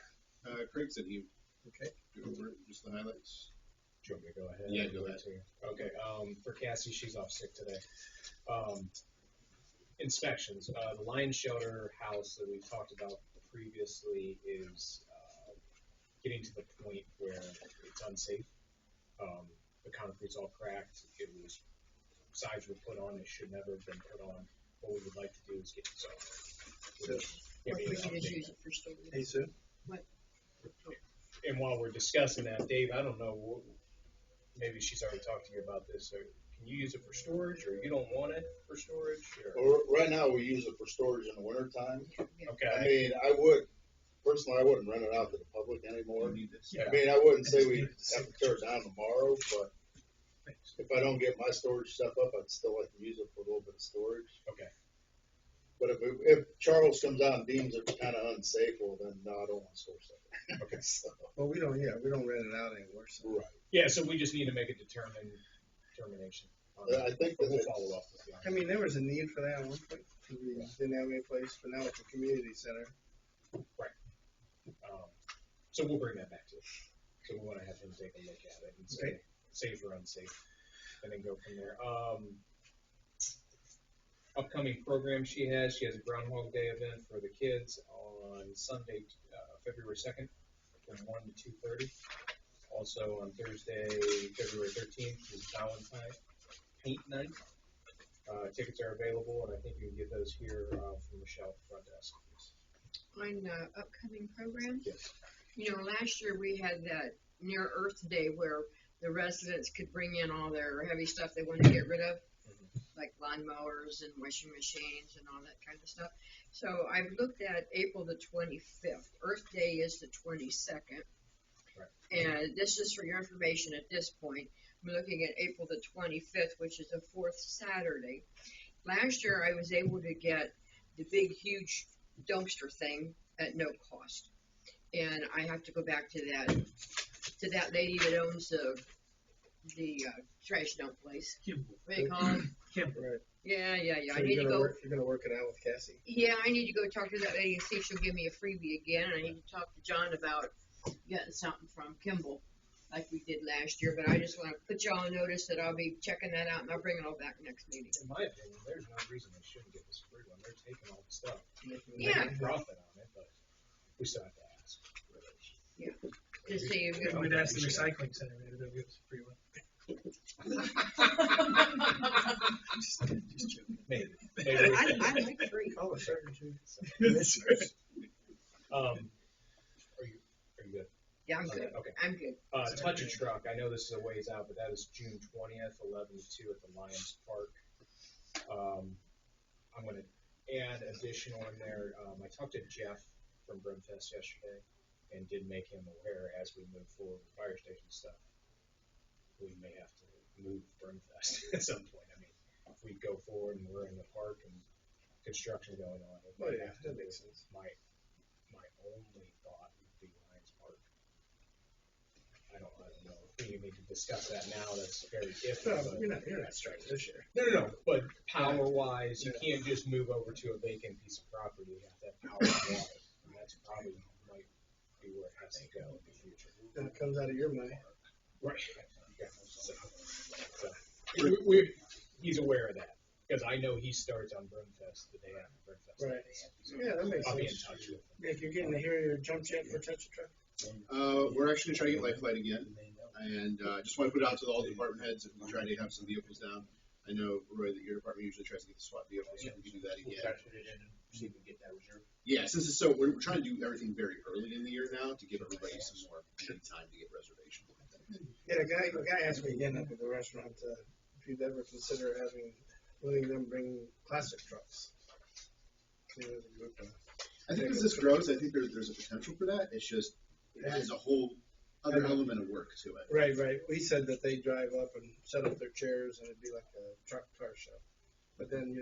Craig said he Okay. go over just the highlights. Do you want me to go ahead? Yeah, go ahead. Okay, for Cassie, she's off sick today. Inspections, the Lion Shelter house that we've talked about previously is, getting to the point where it's unsafe. The concrete's all cracked, sides were put on, they should never have been put on. What we would like to do is get this over. Or we can just use it for storage. Hey, Sue? And while we're discussing that, Dave, I don't know, maybe she's already talked to you about this, or can you use it for storage, or you don't want it for storage, or? Right now, we use it for storage in the winter time. I Okay, mean, personally, I wouldn't rent it out to the public anymore. yeah, I mean, I wouldn't say we have to tear it down tomorrow, but if I don't get my storage stuff up, I'd still like to use it for a little bit of storage. okay. But if Charles comes out and deems it kind of unsafe, well, then no, I don't want to store stuff. Okay. So, Well, we don't rent it out anymore, so. right. Yeah, so we just need to make a determination. Yeah, I think But that we'll follow up with you. I mean, there was a need for that at one point, because we didn't have any place, but now it's a community center. So we'll bring that back to you. So we want to have him take a look at it and say, safe or unsafe, and then go from there. Upcoming program she has a Groundhog Day event for the kids on Sunday, February 2nd, from 1 to 2:30. Also on Thursday, February 13th, is Valentine Paint Night. Tickets are available, and I think you can get those here from Michelle at the front desk. On upcoming programs? Yes. You know, last year we had that Near Earth Day where the residents could bring in all their heavy stuff they wanted to get rid of, like lawnmowers and washing machines and all that kind of stuff. So I've looked at April the 25th. Earth Day is the 22nd. Right. And this is for your information at this point. I'm looking at April the 25th, which is the fourth Saturday. Last year I was able to get the big, huge dumpster thing at no cost. And I have to go back to that lady that owns the trash dump place. Kimball. What do you call it? Kimball. Right. Yeah. So I need to go. You're gonna work it out with Cassie. Yeah, I need to go talk to that lady and see if she'll give me a freebie again. And I need to talk to John about getting something from Kimball, like we did last year. But I just want to put y'all on notice that I'll be checking that out, and I'll bring it all back next meeting. In my opinion, there's no reason they shouldn't get this free one. They're taking all the stuff. Yeah. Making profit on it, but we still have to ask. Just see if Yeah, we'd ask the recycling center, maybe they'll give us a free one. Just joking. Maybe. I like free. Oh, certain too. Are you good? Yeah, I'm good. Okay. I'm good. Touch a Truck, I know this is a ways out, but that is June 20th, 11 to 2 at the Lions Park. I'm gonna add additional in there. I talked to Jeff from Brimfest yesterday and did make him aware as we move forward with fire station stuff, we may have to move Brimfest at some point. I mean, if we go forward and we're in the park and construction going on, it might have to. That makes sense. My only thought would be Lions Park. I don't know. We need to discuss that now. That's very iffy. No, but you're not striking this year. No. But power-wise, you can't just move over to a vacant piece of property. You have to have power and water, and that's probably might be where it has to go in the future. And it comes out of your money. Right. He's aware of that because I know he starts on Brimfest the day after Brimfest. Right. So Yeah, that makes I'll be in sense. touch with him. If you're getting to hear your jump jet for Touch a Truck. We're actually gonna try to get Lifeline again, and just want to put it out to all the department heads if we try to have some vehicles down. I know, Roy, that your department usually tries to get the SWAT vehicles, so we can do that We'll again. try to put it in and see if we can get that reserved. Yeah, since it's so, we're trying to do everything very early in the year now to give everybody some more time to get reservations. Yeah, a guy asked me again up at the restaurant, if you'd ever consider letting them bring classic trucks. I think as this grows, I think there's a potential for that. It's just, it adds a whole other element of work to it. Right. We said that they drive up and set up their chairs and it'd be like a truck car show. But then,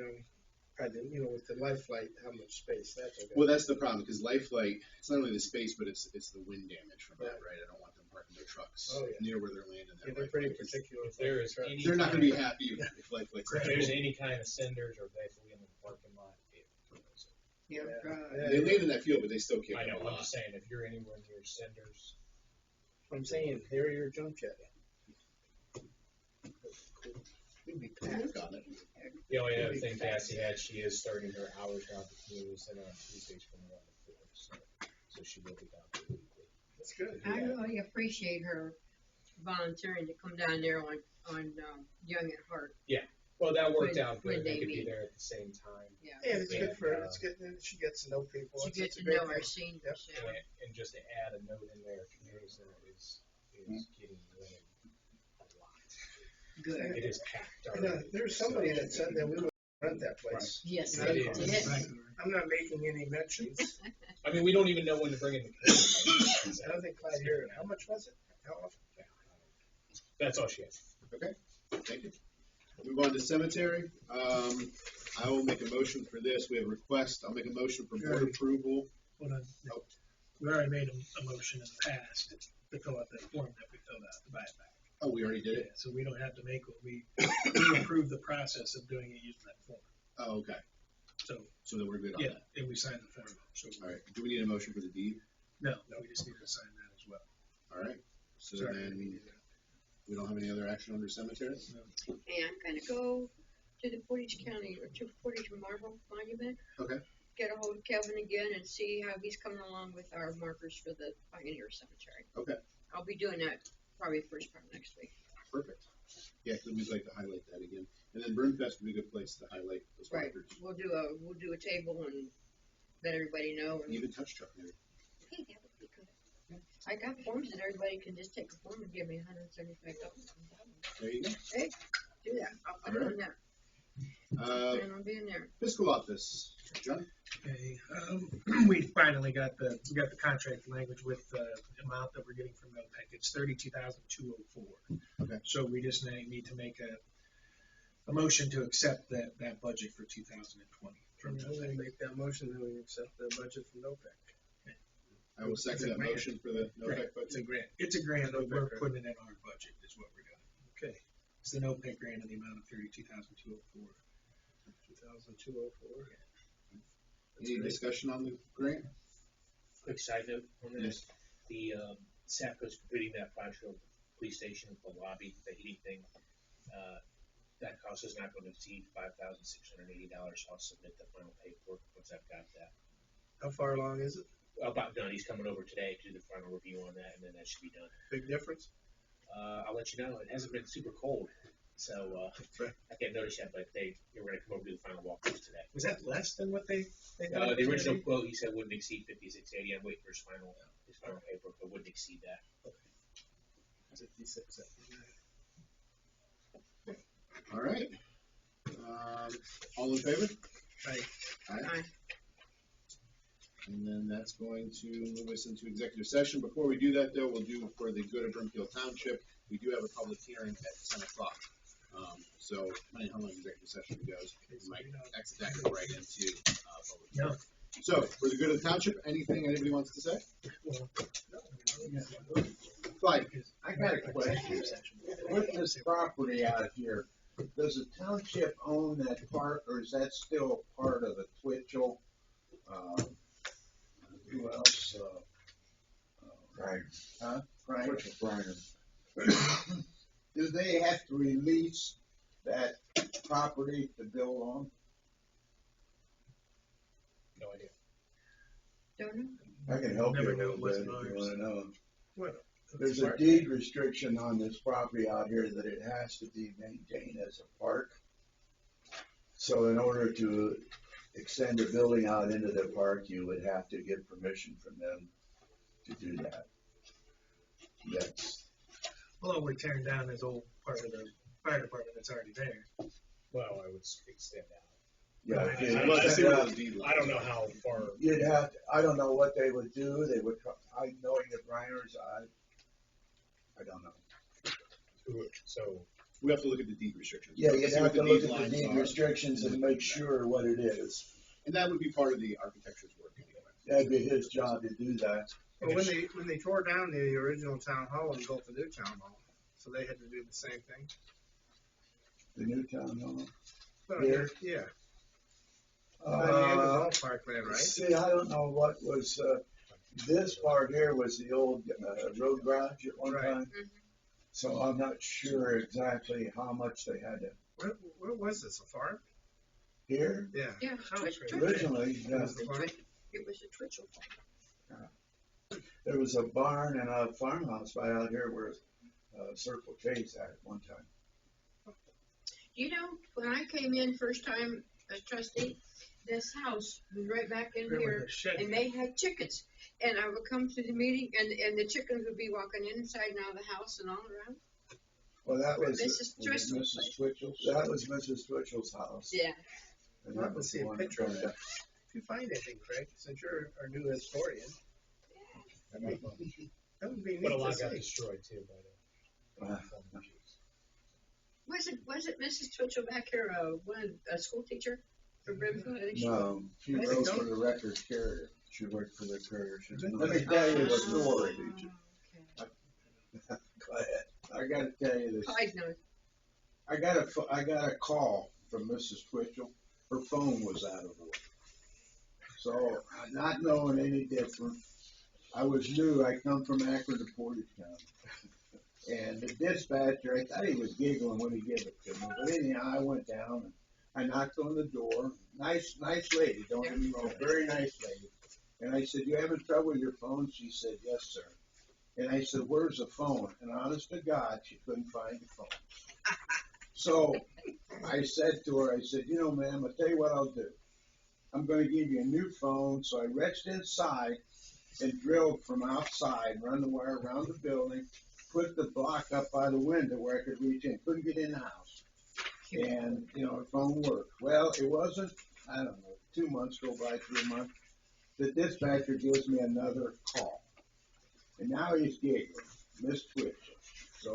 with the Life Flight, how much space that's okay. Well, that's the problem, because Lifeline, it's not only the space, but it's the wind damage from that, right? I don't want them parking their trucks near where they're landing. Yeah, they're pretty particular. If there is any They're not gonna be happy if Lifeline. If there's any kind of cinders or basically in the parking lot, Yeah, They land in that field, but they still can't. I know, come I'm alive. just saying, if you're anywhere near cinders, I'm saying, here your jump jet. We'd be packed on it. the only other thing Cassie had, she is starting her hours down at the community center on Tuesdays from 1 to 4, so she will be down there weekly. That's good. I really appreciate her volunteering to come down there on Young at Heart. Well, that worked out when good, they they could be meet. there at the same time. Yeah. Yeah, it's good for And, it's good. She gets to know people. She It's gets a to great know thing. our seniors. Yeah. And just to add a note in there, community center is getting rented a lot. Good. It is packed And, already. there's somebody that said that we would rent that place. Yes, Right. they It did. is. I'm not making any mentions. I mean, we don't even know when to bring in the community. I don't think Clyde heard it. How much was it? How often? That's all she has. Okay, thank you. Move on to cemetery. I will make a motion for this. We have a request. I'll make a motion for board approval. Hold on. Oh. We already made a motion in the past to fill out that form that we filled out to buy it back. Oh, we already did it? Yeah, so we don't have to make one. We approved the process of doing it using that form. Oh, okay. So then we're good on Yeah, that. and we signed the form. So, All right. Do we need a motion for the deed? no, we just need to sign that as well. All right. So Sorry. then we don't have any other action under cemetery? Hey, I'm gonna go to the Portage County, or to Portage Marble Monument. Okay. Get a hold of Kevin again and see how he's coming along with our markers for the Pioneer Cemetery. Okay. I'll be doing that probably first part of next week. Perfect. Yeah, because we'd like to highlight that again. And then Brimfest would be a good place to highlight those Right. markers. We'll do a table and let everybody know. And, Even touch truck maybe. hey, that would be good. I got forms that everybody can just take a form and give me $175. There you go. Hey, do that. I'll be doing that. And I'll be in there. Fiscal office, John? Okay, we finally got the contract language with the amount that we're getting from OPEC. It's $32,204. Okay. So we just need to make a motion to accept that budget for 2020. From OPEC. Make that motion, then we accept the budget from OPEC. I will second that motion for the NOPEC It's a budget. grant. It's a grant, but we're OPEC, putting it in our budget is what we're doing. Okay. It's an OPEC grant in the amount of $32,204. 2,204. Any discussion on the grant? Quick side note on this, the Saco's completing that project of the police station, the lobby, the heating thing. That cost is not going to exceed $5,680. I'll submit the final paperwork once I've got that. How far along is it? About done. He's coming over today to do the final review on that, and then that should be done. Big difference? I'll let you know. It hasn't been super cold, so I can't notice yet. But they were going to come over to do the final walkthroughs today. Was that less than what they thought? The original quote he said wouldn't exceed $5,680. I'm waiting for his final paperwork, but wouldn't exceed that. 56. All right. All in favor? Aye. Aye. And then that's going to move us into executive session. Before we do that, though, we'll do for the good of Brimfield Township. We do have a public hearing at 10 o'clock. So, depending on how long executive session goes, we might accidentally go right into public hearing. So, for the good of the township, anything anybody wants to say? Clyde? I got a question. With this property out here, does the township own that park, or is that still part of the Twitchell? Who else? Right. Huh? Right. Do they have to release that property to build on? No idea. Don't know. I can help you Never a little know bit if what's you ours. wanna know. What? There's a deed restriction on this property out here that it has to be maintained as a park. So in order to extend a building out into the park, you would have to get permission from them to do that. That's, Although we're tearing down this old part of the fire department that's already there. Well, I would extend that. yeah. Right. if you I look don't at know. that, I don't know how far. you'd have, I don't know what they would do, they would, I knowing the Briners, I don't know. So We have to look at the deed restrictions. Yeah, you'd See have what to the look at the lines deed are. restrictions and make sure what it is. And that would be part of the architecture's work anyway. That'd be his job to do that. Well, when they tore down the original town hall and built the new town hall, so they had to do the same thing. The new town hall. Well, Here? Yeah. Then the end was Uh, all parkland, right? see, I don't know what was, this part here was the old, road garage at one Right. time. Mhm. So I'm not sure exactly how much they had to, What was this, a farm? here, Yeah. Yeah, Oh, Twitch, great. Twitch. originally, yeah, Was the farm? It was a Twitchell. there was a barn and a farmhouse right out here where, Circle K's at one time. You know, when I came in first time as trustee, this house was right back in There was here, a shed. and they had chickens. And I would come to the meeting, and the chickens would be walking inside and out of the house and all around. Well, that was, Mrs. was it Twitchell's Mrs. Twitchell's, that was Mrs. Twitchell's house. Yeah. And I'd that love to was see the a one picture of that- that. If you find anything, Craig, since you're our new historian, that would be neat But a to lot got see. destroyed too by the Uh, former Jews. Was it Mrs. Twitchell back here, a school teacher? For Brimfield, I think she- No, she What? wrote for the record carrier. She worked for the courier. Let me tell you the story. Oh, Go ahead. I gotta tell you this. okay. Clyde knows. I got a call from Mrs. Twitchell. Her phone was out of order. So, not knowing any different, I was new. I come from Akron to Portage County. And the dispatcher, I thought he was giggling when he gave it to me. But anyhow, I went down and I knocked on the door. Nice lady, don't get me wrong, very nice lady. And I said, "You having trouble with your phone?" She said, "Yes, sir." And I said, "Where's the phone?" And honest to God, she couldn't find the phone. So I said to her, I said, "You know, ma'am, I'll tell you what I'll do. I'm going to give you a new phone." So I reached inside and drilled from outside, run the wire around the building, put the block up by the window where I could reach in. Couldn't get in the house. And, you know, the phone worked. Well, it wasn't, I don't know, 2 months go by, 3 months. The dispatcher gives me another call. And now he's giggling, Miss Twitchell. So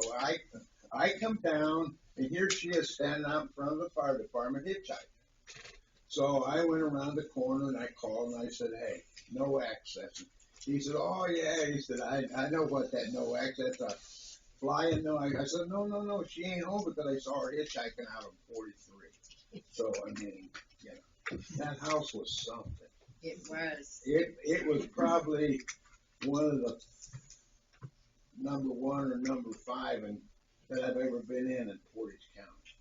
I come down, and here she is standing out in front of the fire department hitchhiking. So I went around the corner, and I called, and I said, "Hey, no access." He said, "Oh, yeah." He said, I know what that no access, flying no. I said, no, she ain't home because I saw her hitchhiking out on 43. So, I mean, you know, that house was something. It was. It was probably one of the number 1 or number 5 that I've ever been in Portage County.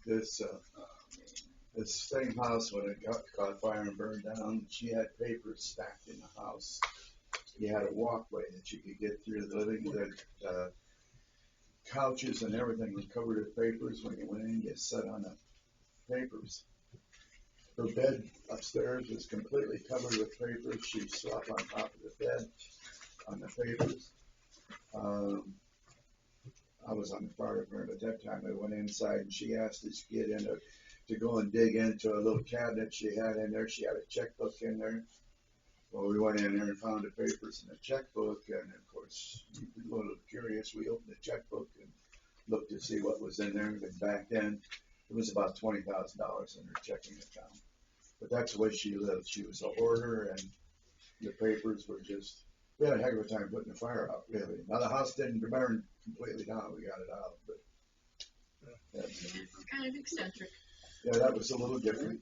This same house, when it caught fire and burned down, she had papers stacked in the house. You had a walkway that you could get through the living, the couches and everything were covered with papers. When you went in, you sat on the papers. Her bed upstairs was completely covered with papers. She slept on top of the bed on the papers. I was on the fire department at that time. I went inside and she asked this kid to go and dig into a little cabinet she had in there. She had a checkbook in there. Well, we went in there and found the papers and the checkbook, and of course, we were a little curious. We opened the checkbook and looked to see what was in there. And back then, it was about $20,000 in her checking account. But that's the way she lived. She was a hoarder, and the papers were just. We had a heck of a time putting the fire out, really. Now the house didn't burn completely down. We got it out, but It's kind of eccentric. yeah, that was a little different.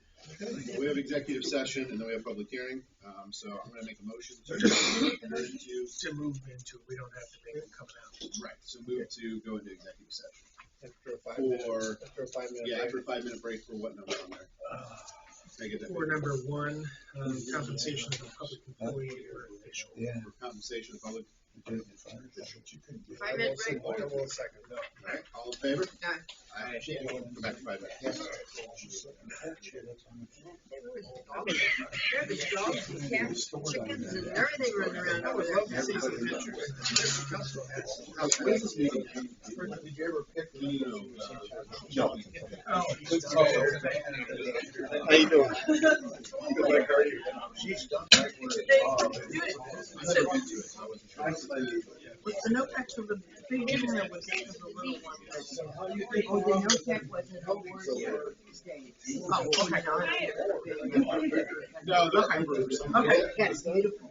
We have executive session and then we have public hearing. So I'm going to make a motion to To move into, we don't have to make it coming out. right. So move to go into executive session. After a 5 minute, after a 5 minute Yeah, break. after a 5-minute break for what number on there? Make it that For number 1, compensation of a public employee or official. Yeah. for compensation of public. 5 minute break. Hold on 1 second. All right, all in favor? Aye. Aye. Go back to 5 minutes. There was dogs and cats, chickens, and everything running around over there. Did you ever pick the? No. How you doing? She's done right Was the NOPEC for the big one or was it for the little one? Oh, the NOPEC was an award for states. Oh, okay, no. No, they're. Okay, yes, beautiful.